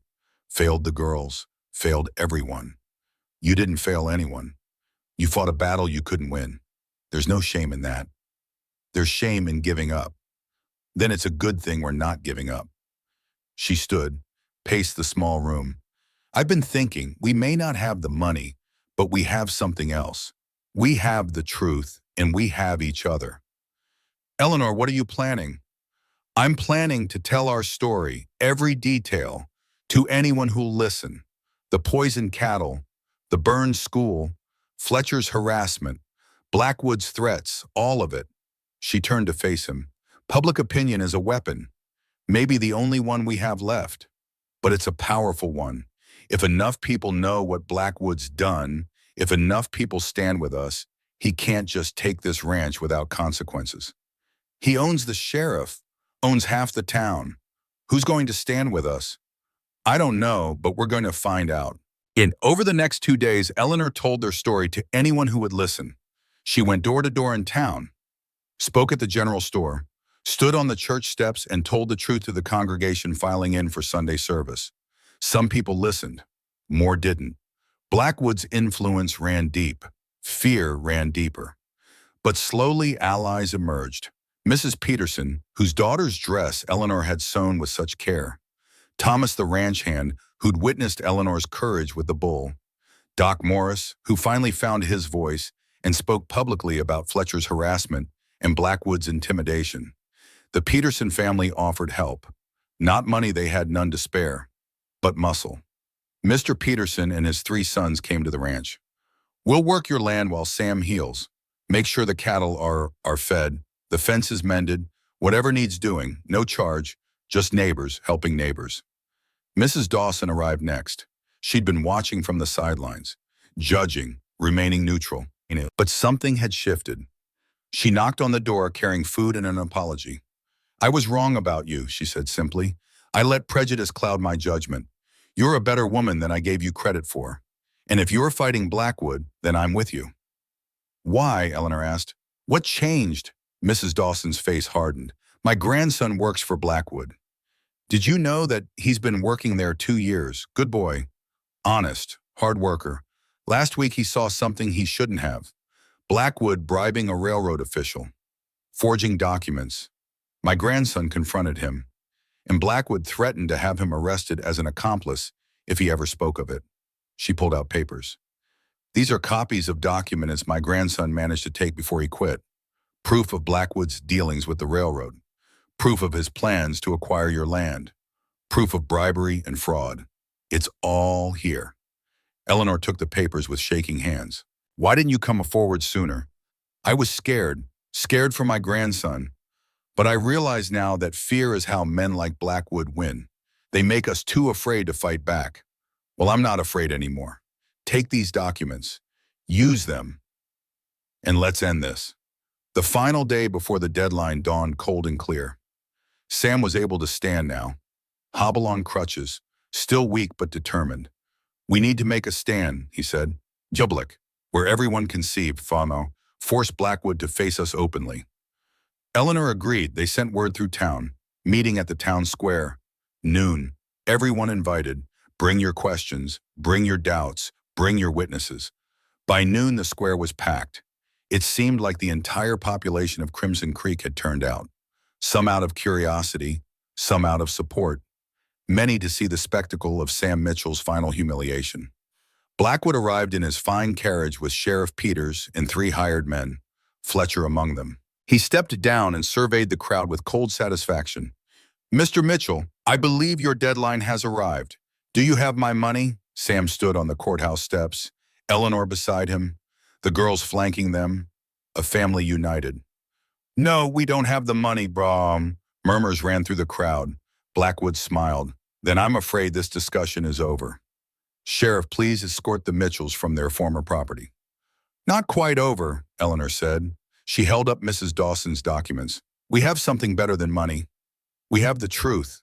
Failed the girls. Failed everyone. You didn't fail anyone. You fought a battle you couldn't win. There's no shame in that. There's shame in giving up. Then it's a good thing we're not giving up. She stood, paced the small room. I've been thinking, we may not have the money, but we have something else. We have the truth, and we have each other. Eleanor, what are you planning? I'm planning to tell our story, every detail, to anyone who'll listen. The poisoned cattle, the burned school, Fletcher's harassment, Blackwood's threats, all of it. She turned to face him. Public opinion is a weapon, maybe the only one we have left. But it's a powerful one. If enough people know what Blackwood's done, if enough people stand with us, he can't just take this ranch without consequences. He owns the sheriff, owns half the town. Who's going to stand with us? I don't know, but we're going to find out. Over the next 2 days, Eleanor told their story to anyone who would listen. She went door to door in town, spoke at the general store, stood on the church steps and told the truth to the congregation filing in for Sunday service. Some people listened, more didn't. Blackwood's influence ran deep. Fear ran deeper. But slowly allies emerged. Mrs. Peterson, whose daughter's dress Eleanor had sewn with such care. Thomas the ranch hand, who'd witnessed Eleanor's courage with the bull. Doc Morris, who finally found his voice and spoke publicly about Fletcher's harassment and Blackwood's intimidation. The Peterson family offered help. Not money, they had none to spare, but muscle. Mr. Peterson and his 3 sons came to the ranch. We'll work your land while Sam heals. Make sure the cattle are fed, the fence is mended, whatever needs doing, no charge, just neighbors helping neighbors. Mrs. Dawson arrived next. She'd been watching from the sidelines, judging, remaining neutral. But something had shifted. She knocked on the door carrying food and an apology. I was wrong about you, she said simply. I let prejudice cloud my judgment. You're a better woman than I gave you credit for. And if you're fighting Blackwood, then I'm with you. Why? Eleanor asked. What changed? Mrs. Dawson's face hardened. My grandson works for Blackwood. Did you know that he's been working there 2 years? Good boy. Honest. Hard worker. Last week he saw something he shouldn't have. Blackwood bribing a railroad official. Forging documents. My grandson confronted him. And Blackwood threatened to have him arrested as an accomplice if he ever spoke of it. She pulled out papers. These are copies of documents my grandson managed to take before he quit. Proof of Blackwood's dealings with the railroad. Proof of his plans to acquire your land. Proof of bribery and fraud. It's all here. Eleanor took the papers with shaking hands. Why didn't you come forward sooner? I was scared for my grandson. But I realize now that fear is how men like Blackwood win. They make us too afraid to fight back. Well, I'm not afraid anymore. Take these documents, use them, and let's end this. The final day before the deadline dawned cold and clear. Sam was able to stand now, hobble on crutches, still weak but determined. We need to make a stand, he said. Public, where everyone can see, Famo, force Blackwood to face us openly. Eleanor agreed. They sent word through town, meeting at the town square. Noon, everyone invited. Bring your questions, bring your doubts, bring your witnesses. By noon, the square was packed. It seemed like the entire population of Crimson Creek had turned out. Some out of curiosity, some out of support. Many to see the spectacle of Sam Mitchell's final humiliation. Blackwood arrived in his fine carriage with Sheriff Peters and 3 hired men, Fletcher among them. He stepped down and surveyed the crowd with cold satisfaction. Mr. Mitchell, I believe your deadline has arrived. Do you have my money? Sam stood on the courthouse steps, Eleanor beside him, the girls flanking them, a family united. No, we don't have the money, brah. Murmurs ran through the crowd. Blackwood smiled. Then I'm afraid this discussion is over. Sheriff, please escort the Mitchells from their former property. Not quite over, Eleanor said. She held up Mrs. Dawson's documents. We have something better than money. We have the truth.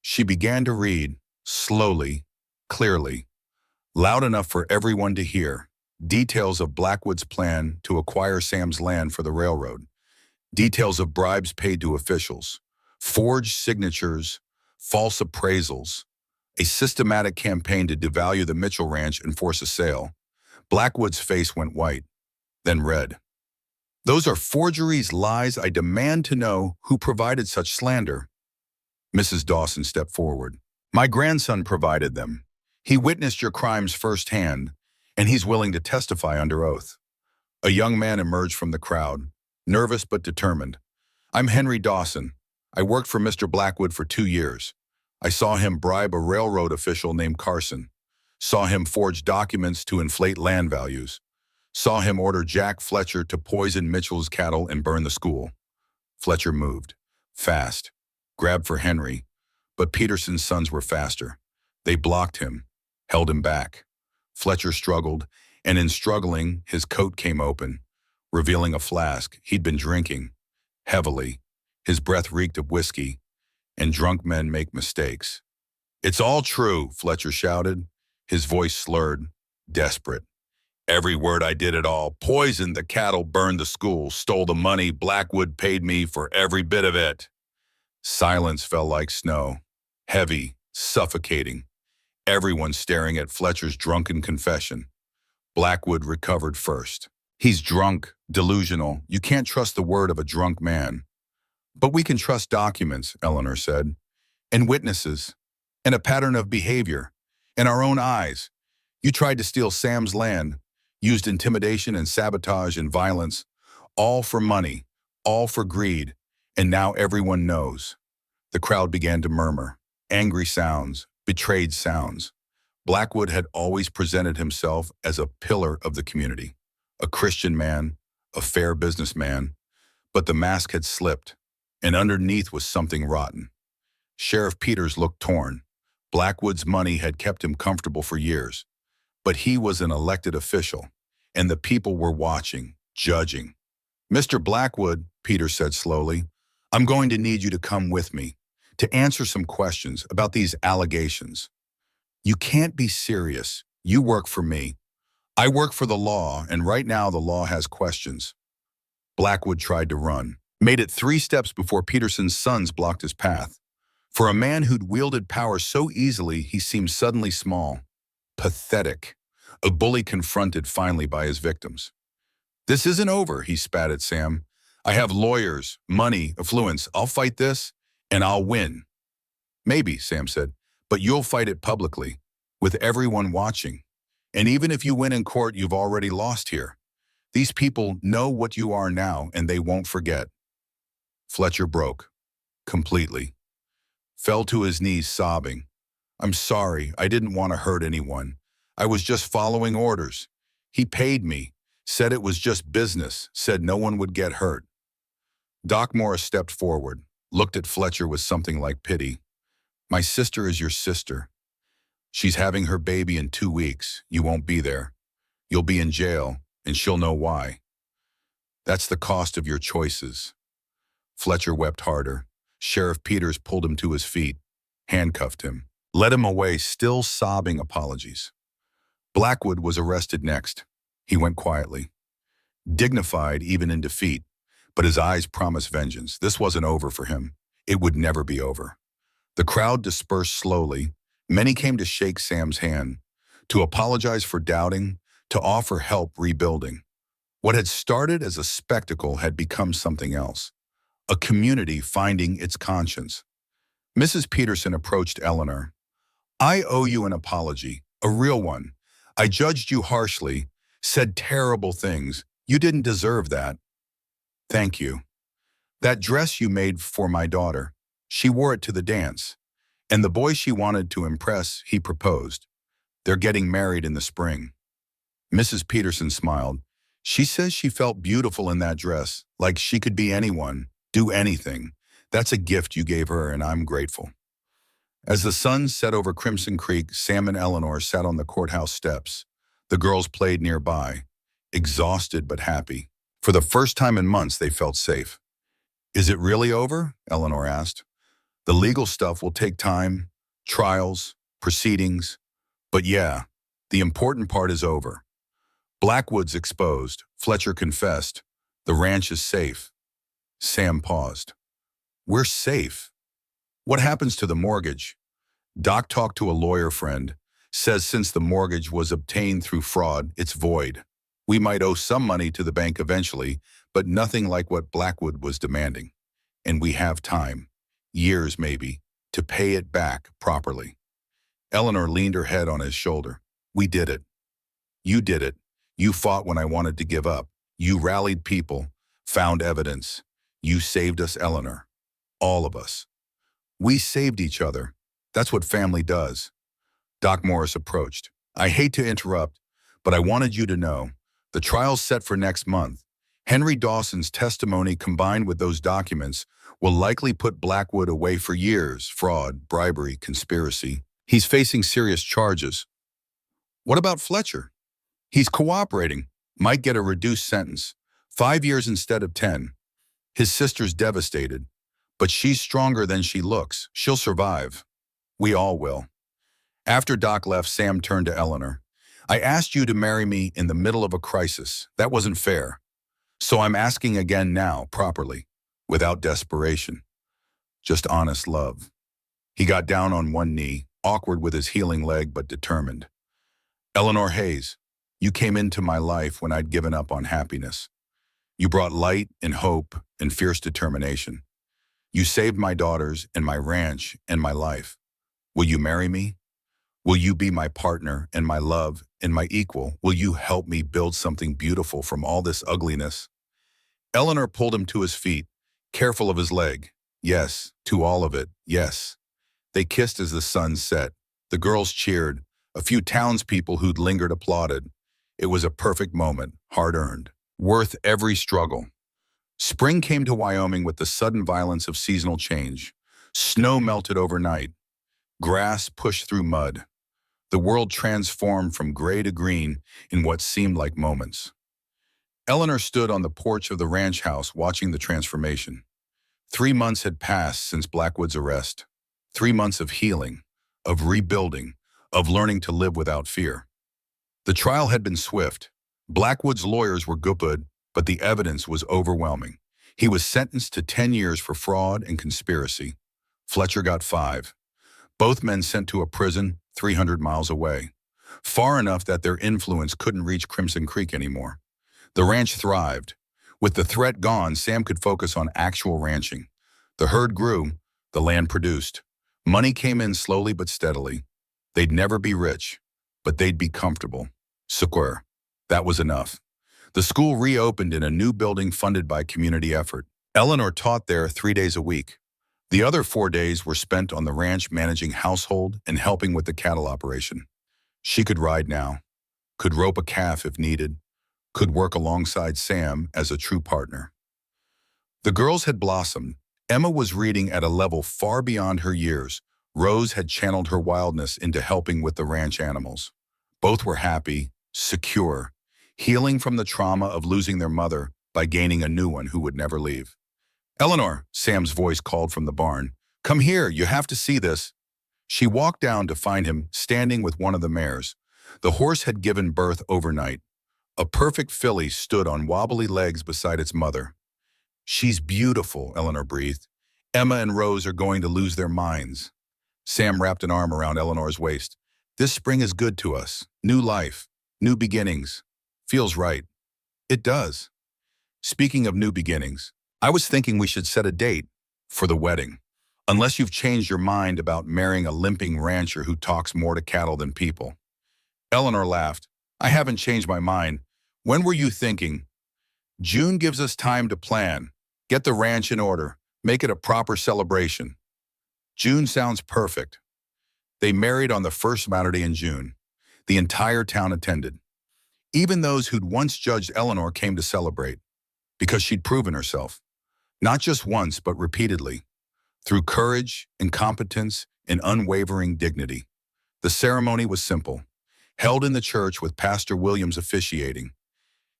She began to read, slowly, clearly, loud enough for everyone to hear, details of Blackwood's plan to acquire Sam's land for the railroad, details of bribes paid to officials, forged signatures, false appraisals, a systematic campaign to devalue the Mitchell Ranch and force a sale. Blackwood's face went white, then red. Those are forgeries, lies. I demand to know who provided such slander. Mrs. Dawson stepped forward. My grandson provided them. He witnessed your crimes firsthand, and he's willing to testify under oath. A young man emerged from the crowd, nervous but determined. I'm Henry Dawson. I worked for Mr. Blackwood for 2 years. I saw him bribe a railroad official named Carson. Saw him forge documents to inflate land values. Saw him order Jack Fletcher to poison Mitchell's cattle and burn the school. Fletcher moved, fast, grabbed for Henry, but Peterson's sons were faster. They blocked him, held him back. Fletcher struggled, and in struggling, his coat came open, revealing a flask he'd been drinking, heavily. His breath reeked of whiskey, and drunk men make mistakes. It's all true, Fletcher shouted, his voice slurred, desperate. Every word. I did it all. Poisoned the cattle, burned the school, stole the money. Blackwood paid me for every bit of it. Silence fell like snow, heavy, suffocating. Everyone staring at Fletcher's drunken confession. Blackwood recovered first. He's drunk, delusional. You can't trust the word of a drunk man. But we can trust documents, Eleanor said, and witnesses, and a pattern of behavior, in our own eyes. You tried to steal Sam's land, used intimidation and sabotage and violence, all for money, all for greed, and now everyone knows. The crowd began to murmur, angry sounds, betrayed sounds. Blackwood had always presented himself as a pillar of the community, a Christian man, a fair businessman, but the mask had slipped, and underneath was something rotten. Sheriff Peters looked torn. Blackwood's money had kept him comfortable for years, but he was an elected official, and the people were watching, judging. "Mr. Blackwood," Peters said slowly, "I'm going to need you to come with me to answer some questions about these allegations. You can't be serious. You work for me. I work for the law, and right now the law has questions." Blackwood tried to run, made it 3 steps before Peterson's sons blocked his path. For a man who'd wielded power so easily, he seemed suddenly small, pathetic, a bully confronted finally by his victims. "This isn't over," he spat at Sam. "I have lawyers, money, affluence. I'll fight this, and I'll win." "Maybe," Sam said, "but you'll fight it publicly, with everyone watching. And even if you win in court, you've already lost here. These people know what you are now, and they won't forget." Fletcher broke, completely. Fell to his knees sobbing. "I'm sorry, I didn't want to hurt anyone. I was just following orders. He paid me, said it was just business, said no one would get hurt." Doc Morris stepped forward, looked at Fletcher with something like pity. "My sister is your sister. She's having her baby in 2 weeks. You won't be there. You'll be in jail, and she'll know why. That's the cost of your choices." Fletcher wept harder. Sheriff Peters pulled him to his feet, handcuffed him, led him away, still sobbing apologies. Blackwood was arrested next. He went quietly, dignified even in defeat, but his eyes promised vengeance. This wasn't over for him. It would never be over. The crowd dispersed slowly. Many came to shake Sam's hand, to apologize for doubting, to offer help rebuilding. What had started as a spectacle had become something else, a community finding its conscience. Mrs. Peterson approached Eleanor. "I owe you an apology, a real one. I judged you harshly, said terrible things. You didn't deserve that." "Thank you. That dress you made for my daughter, she wore it to the dance. And the boy she wanted to impress, he proposed. They're getting married in the spring." Mrs. Peterson smiled. "She says she felt beautiful in that dress, like she could be anyone, do anything. That's a gift you gave her, and I'm grateful." As the sun set over Crimson Creek, Sam and Eleanor sat on the courthouse steps. The girls played nearby, exhausted but happy. For the first time in months, they felt safe. "Is it really over?" Eleanor asked. "The legal stuff will take time, trials, proceedings. But yeah, the important part is over. Blackwood's exposed. Fletcher confessed. The ranch is safe." Sam paused. "We're safe. What happens to the mortgage?" Doc talked to a lawyer friend. Says since the mortgage was obtained through fraud, it's void. We might owe some money to the bank eventually, but nothing like what Blackwood was demanding. And we have time, years maybe, to pay it back properly. Eleanor leaned her head on his shoulder. "We did it. You did it. You fought when I wanted to give up. You rallied people, found evidence. You saved us, Eleanor. All of us. We saved each other. That's what family does." Doc Morris approached. "I hate to interrupt, but I wanted you to know. The trial's set for next month. Henry Dawson's testimony combined with those documents will likely put Blackwood away for years. Fraud, bribery, conspiracy. He's facing serious charges." "What about Fletcher?" "He's cooperating. Might get a reduced sentence. 5 years instead of 10. His sister's devastated. But she's stronger than she looks. She'll survive. We all will." After Doc left, Sam turned to Eleanor. "I asked you to marry me in the middle of a crisis. That wasn't fair. So I'm asking again now, properly, without desperation. Just honest love." He got down on one knee, awkward with his healing leg but determined. "Eleanor Hayes, you came into my life when I'd given up on happiness. You brought light and hope and fierce determination. You saved my daughters and my ranch and my life. Will you marry me? Will you be my partner and my love and my equal? Will you help me build something beautiful from all this ugliness?" Eleanor pulled him to his feet, careful of his leg. "Yes, to all of it, yes." They kissed as the sun set. The girls cheered. A few townspeople who'd lingered applauded. It was a perfect moment, hard-earned, worth every struggle. Spring came to Wyoming with the sudden violence of seasonal change. Snow melted overnight. Grass pushed through mud. The world transformed from gray to green in what seemed like moments. Eleanor stood on the porch of the ranch house watching the transformation. 3 months had passed since Blackwood's arrest. 3 months of healing, of rebuilding, of learning to live without fear. The trial had been swift. Blackwood's lawyers were good, but the evidence was overwhelming. He was sentenced to 10 years for fraud and conspiracy. Fletcher got 5. Both men sent to a prison 300 miles away, far enough that their influence couldn't reach Crimson Creek anymore. The ranch thrived. With the threat gone, Sam could focus on actual ranching. The herd grew, the land produced. Money came in slowly but steadily. They'd never be rich, but they'd be comfortable. Secure. That was enough. The school reopened in a new building funded by community effort. Eleanor taught there 3 days a week. The other 4 days were spent on the ranch managing household and helping with the cattle operation. She could ride now, could rope a calf if needed, could work alongside Sam as a true partner. The girls had blossomed. Emma was reading at a level far beyond her years. Rose had channeled her wildness into helping with the ranch animals. Both were happy, secure, healing from the trauma of losing their mother by gaining a new one who would never leave. "Eleanor," Sam's voice called from the barn. "Come here, you have to see this." She walked down to find him standing with one of the mares. The horse had given birth overnight. A perfect filly stood on wobbly legs beside its mother. "She's beautiful," Eleanor breathed. "Emma and Rose are going to lose their minds." Sam wrapped an arm around Eleanor's waist. "This spring is good to us. New life, new beginnings. Feels right." "It does." "Speaking of new beginnings, I was thinking we should set a date for the wedding. Unless you've changed your mind about marrying a limping rancher who talks more to cattle than people." Eleanor laughed. "I haven't changed my mind. When were you thinking?" "June gives us time to plan. Get the ranch in order. Make it a proper celebration." "June sounds perfect." They married on the first Saturday in June. The entire town attended. Even those who'd once judged Eleanor came to celebrate, because she'd proven herself. Not just once, but repeatedly. Through courage, incompetence, and unwavering dignity. The ceremony was simple, held in the church with Pastor Williams officiating.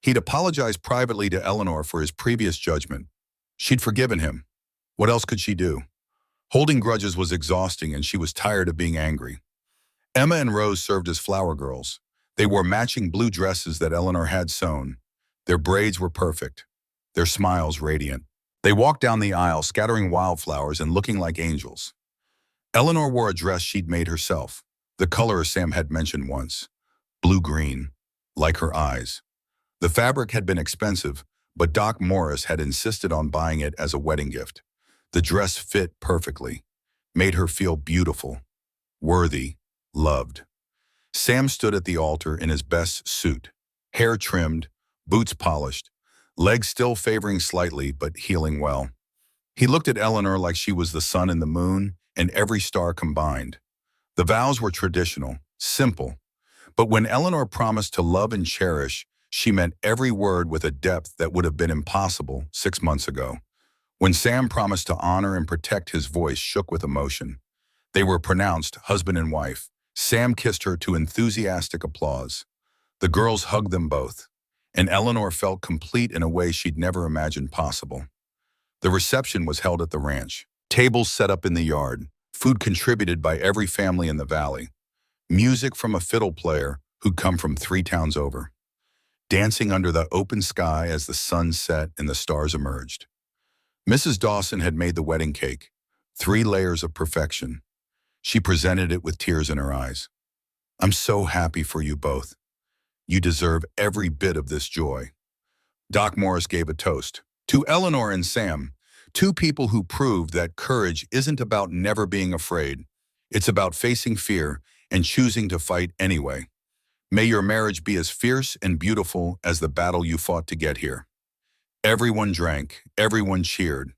He'd apologized privately to Eleanor for his previous judgment. She'd forgiven him. What else could she do? Holding grudges was exhausting, and she was tired of being angry. Emma and Rose served as flower girls. They wore matching blue dresses that Eleanor had sewn. Their braids were perfect, their smiles radiant. They walked down the aisle, scattering wildflowers and looking like angels. Eleanor wore a dress she'd made herself, the color Sam had mentioned once, blue-green, like her eyes. The fabric had been expensive, but Doc Morris had insisted on buying it as a wedding gift. The dress fit perfectly, made her feel beautiful, worthy, loved. Sam stood at the altar in his best suit, hair trimmed, boots polished, legs still favoring slightly but healing well. He looked at Eleanor like she was the sun and the moon and every star combined. The vows were traditional, simple, but when Eleanor promised to love and cherish, she meant every word with a depth that would have been impossible 6 months ago. When Sam promised to honor and protect, his voice shook with emotion. They were pronounced husband and wife. Sam kissed her to enthusiastic applause. The girls hugged them both, and Eleanor felt complete in a way she'd never imagined possible. The reception was held at the ranch. Tables set up in the yard, food contributed by every family in the valley, music from a fiddle player who'd come from 3 towns over, dancing under the open sky as the sun set and the stars emerged. Mrs. Dawson had made the wedding cake, 3 layers of perfection. She presented it with tears in her eyes. "I'm so happy for you both. You deserve every bit of this joy." Doc Morris gave a toast to Eleanor and Sam, 2 people who proved that courage isn't about never being afraid. It's about facing fear and choosing to fight anyway. May your marriage be as fierce and beautiful as the battle you fought to get here. Everyone drank, everyone cheered.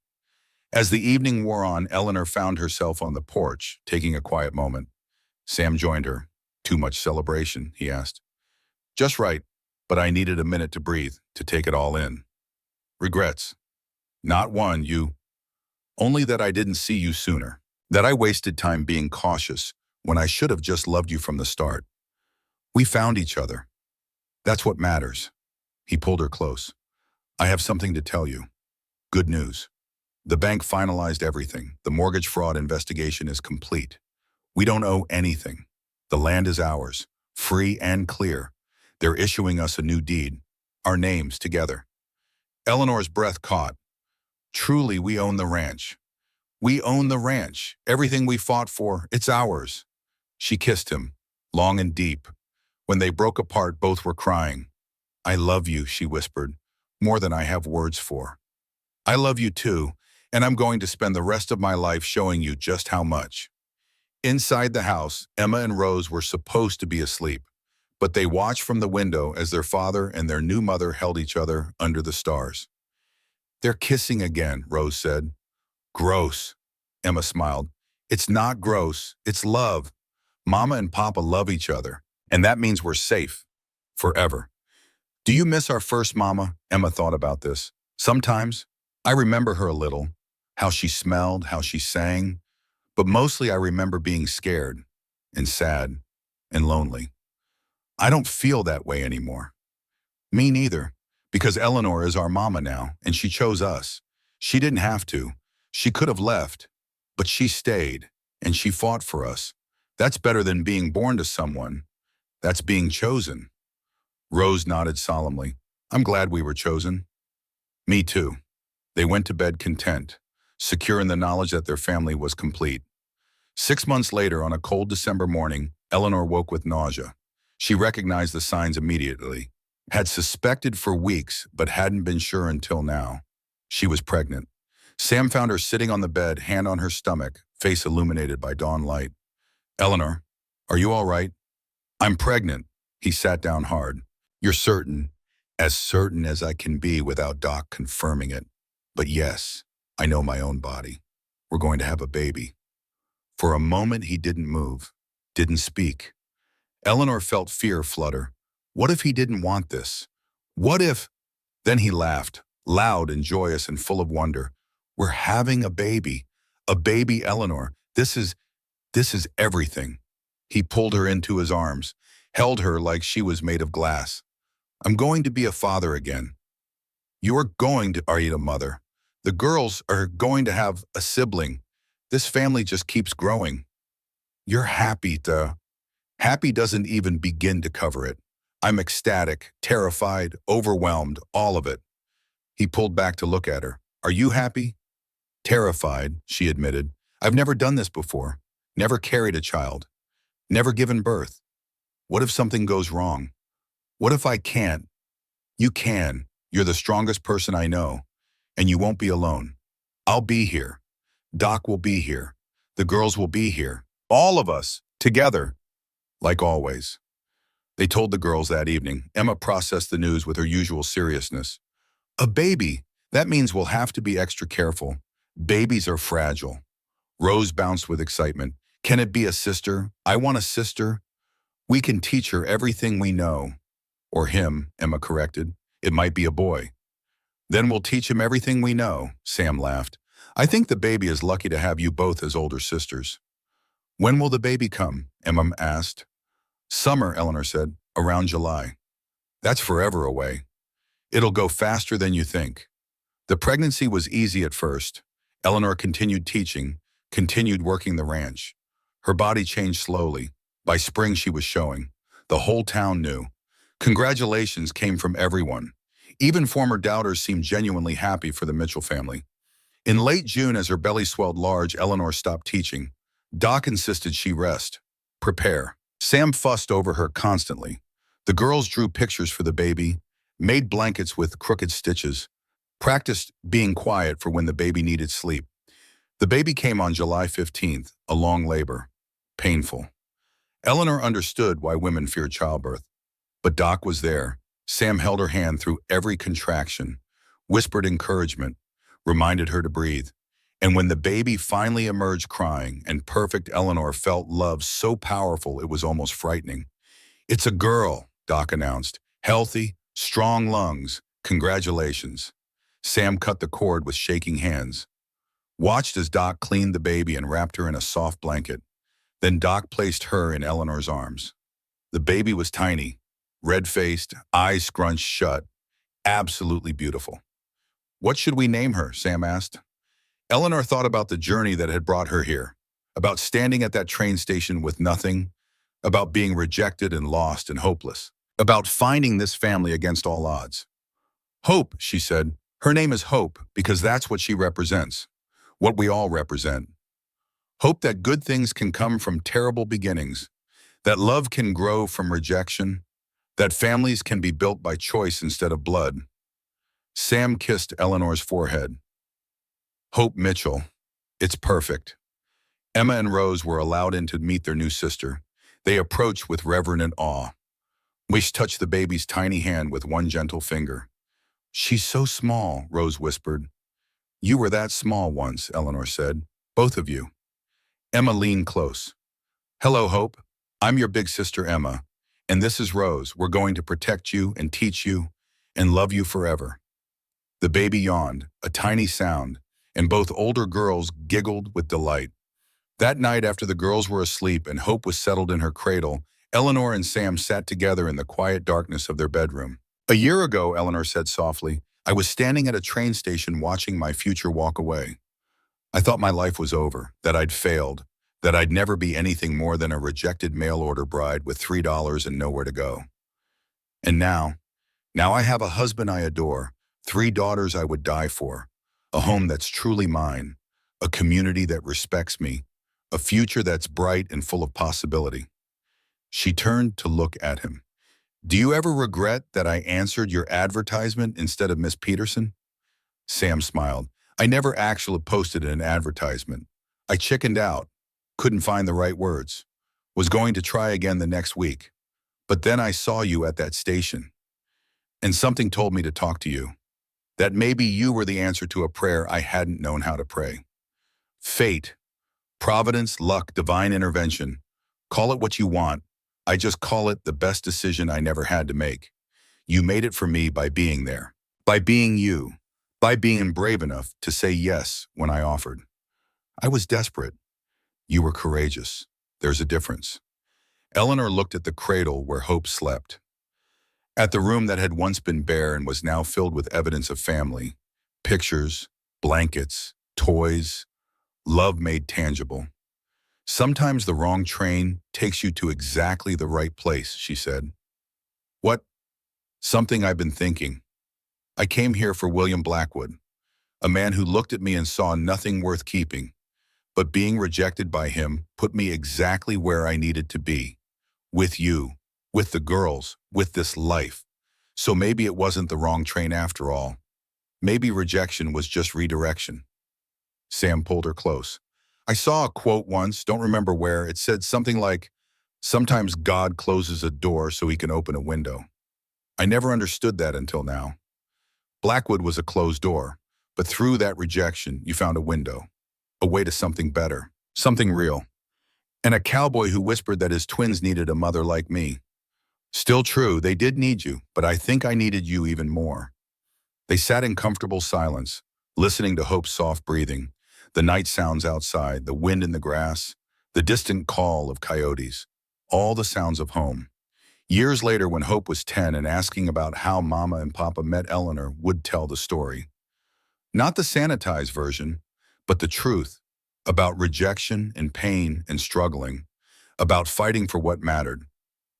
As the evening wore on, Eleanor found herself on the porch, taking a quiet moment. Sam joined her. Too much celebration, he asked. Just right, but I needed a minute to breathe, to take it all in. Regrets. Not one, you. Only that I didn't see you sooner. That I wasted time being cautious when I should have just loved you from the start. We found each other. That's what matters. He pulled her close. I have something to tell you. Good news. The bank finalized everything. The mortgage fraud investigation is complete. We don't owe anything. The land is ours, free and clear. They're issuing us a new deed, our names together. Eleanor's breath caught. Truly, we own the ranch. We own the ranch. Everything we fought for, it's ours. She kissed him, long and deep. When they broke apart, both were crying. I love you, she whispered, more than I have words for. I love you too, and I'm going to spend the rest of my life showing you just how much. Inside the house, Emma and Rose were supposed to be asleep, but they watched from the window as their father and their new mother held each other under the stars. They're kissing again, Rose said. Gross, Emma smiled. It's not gross, it's love. Mama and Papa love each other, and that means we're safe. Forever. Do you miss our first mama? Emma thought about this. Sometimes. I remember her a little, how she smelled, how she sang, but mostly I remember being scared and sad and lonely. I don't feel that way anymore. Me neither, because Eleanor is our mama now, and she chose us. She didn't have to. She could have left, but she stayed, and she fought for us. That's better than being born to someone. That's being chosen. Rose nodded solemnly. I'm glad we were chosen. Me too. They went to bed content, secure in the knowledge that their family was complete. 6 months later, on a cold December morning, Eleanor woke with nausea. She recognized the signs immediately. Had suspected for weeks, but hadn't been sure until now. She was pregnant. Sam found her sitting on the bed, hand on her stomach, face illuminated by dawn light. Eleanor, are you all right? I'm pregnant. He sat down hard. You're certain? As certain as I can be without Doc confirming it. But yes, I know my own body. We're going to have a baby. For a moment, he didn't move, didn't speak. Eleanor felt fear flutter. What if he didn't want this? What if? Then he laughed, loud and joyous and full of wonder. We're having a baby, Eleanor. This is everything. He pulled her into his arms, held her like she was made of glass. I'm going to be a father again. You're going to are you a mother. The girls are going to have a sibling. This family just keeps growing. You're happy, duh. Happy doesn't even begin to cover it. I'm ecstatic, terrified, overwhelmed, all of it. He pulled back to look at her. Are you happy? Terrified, she admitted. I've never done this before. Never carried a child. Never given birth. What if something goes wrong? What if I can't? You can. You're the strongest person I know. And you won't be alone. I'll be here. Doc will be here. The girls will be here. All of us, together, like always. They told the girls that evening. Emma processed the news with her usual seriousness. A baby. That means we'll have to be extra careful. Babies are fragile. Rose bounced with excitement. Can it be a sister? I want a sister. We can teach her everything we know. Or him, Emma corrected. It might be a boy. Then we'll teach him everything we know, Sam laughed. I think the baby is lucky to have you both as older sisters. When will the baby come? Emma asked. Summer, Eleanor said, around July. That's forever away. It'll go faster than you think. The pregnancy was easy at first. Eleanor continued teaching, continued working the ranch. Her body changed slowly. By spring, she was showing. The whole town knew. Congratulations came from everyone. Even former doubters seemed genuinely happy for the Mitchell family. In late June, as her belly swelled large, Eleanor stopped teaching. Doc insisted she rest. Prepare. Sam fussed over her constantly. The girls drew pictures for the baby, made blankets with crooked stitches, practiced being quiet for when the baby needed sleep. The baby came on July 15th, a long labor. Painful. Eleanor understood why women feared childbirth. But Doc was there. Sam held her hand through every contraction, whispered encouragement, reminded her to breathe. And when the baby finally emerged crying and perfect Eleanor felt love so powerful it was almost frightening. "It's a girl," Doc announced. "Healthy, strong lungs. Congratulations." Sam cut the cord with shaking hands, watched as Doc cleaned the baby and wrapped her in a soft blanket. Then Doc placed her in Eleanor's arms. The baby was tiny, red-faced, eyes scrunched shut, absolutely beautiful. "What should we name her?" Sam asked. Eleanor thought about the journey that had brought her here, about standing at that train station with nothing, about being rejected and lost and hopeless, about finding this family against all odds. "Hope," she said. "Her name is Hope because that's what she represents, what we all represent. Hope that good things can come from terrible beginnings, that love can grow from rejection, that families can be built by choice instead of blood." Sam kissed Eleanor's forehead. "Hope Mitchell. It's perfect." Emma and Rose were allowed in to meet their new sister. They approached with reverent awe. Wish touched the baby's tiny hand with one gentle finger. "She's so small," Rose whispered. "You were that small once," Eleanor said. "Both of you." Emma leaned close. "Hello, Hope. I'm your big sister, Emma. And this is Rose. We're going to protect you and teach you and love you forever." The baby yawned, a tiny sound, and both older girls giggled with delight. That night, after the girls were asleep and Hope was settled in her cradle, Eleanor and Sam sat together in the quiet darkness of their bedroom. "A year ago," Eleanor said softly, "I was standing at a train station watching my future walk away. I thought my life was over, that I'd failed, that I'd never be anything more than a rejected mail-order bride with $3 and nowhere to go. And now I have a husband I adore, 3 daughters I would die for, a home that's truly mine, a community that respects me, a future that's bright and full of possibility." She turned to look at him. "Do you ever regret that I answered your advertisement instead of Miss Peterson?" Sam smiled. "I never actually posted an advertisement. I chickened out, couldn't find the right words, was going to try again the next week. But then I saw you at that station, and something told me to talk to you, that maybe you were the answer to a prayer I hadn't known how to pray. Fate, providence, luck, divine intervention. Call it what you want. I just call it the best decision I never had to make. You made it for me by being there, by being you, by being brave enough to say yes when I offered. I was desperate. You were courageous. There's a difference." Eleanor looked at the cradle where Hope slept, at the room that had once been bare and was now filled with evidence of family, pictures, blankets, toys, love made tangible. "Sometimes the wrong train takes you to exactly the right place," she said. "What?" "Something I've been thinking. I came here for William Blackwood, a man who looked at me and saw nothing worth keeping, but being rejected by him put me exactly where I needed to be, with you, with the girls, with this life. So maybe it wasn't the wrong train after all. Maybe rejection was just redirection." Sam pulled her close. "I saw a quote once, don't remember where. It said something like, 'Sometimes God closes a door so he can open a window.' I never understood that until now. Blackwood was a closed door, but through that rejection, you found a window, a way to something better, something real. And a cowboy who whispered that his twins needed a mother like me. Still true, they did need you, but I think I needed you even more." They sat in comfortable silence, listening to Hope's soft breathing, the night sounds outside, the wind in the grass, the distant call of coyotes, all the sounds of home. Years later, when Hope was 10 and asking about how Mama and Papa met Eleanor, would tell the story. Not the sanitized version, but the truth, about rejection and pain and struggling, about fighting for what mattered,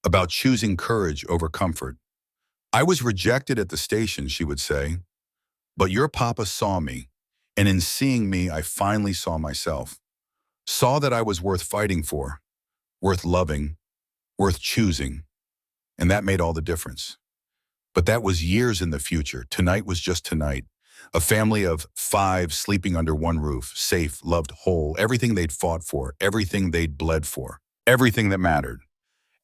about choosing courage over comfort. "I was rejected at the station," she would say, "but your papa saw me, and in seeing me, I finally saw myself, saw that I was worth fighting for, worth loving, worth choosing, and that made all the difference." But that was years in the future. Tonight was just tonight. A family of 5 sleeping under one roof, safe, loved, whole, everything they'd fought for, everything they'd bled for, everything that mattered.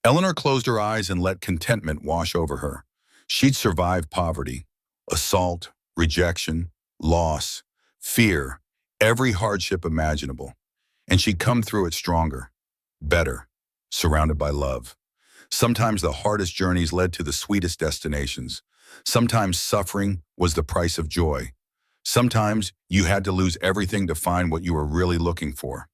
Eleanor closed her eyes and let contentment wash over her. She'd survived poverty, assault, rejection, loss, fear, every hardship imaginable, and she'd come through it stronger, better, surrounded by love. Sometimes the hardest journeys led to the sweetest destinations. Sometimes suffering was the price of joy. Sometimes you had to lose everything to find what you were really looking for.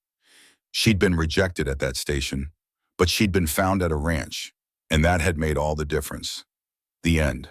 She'd been rejected at that station, but she'd been found at a ranch, and that had made all the difference. The end.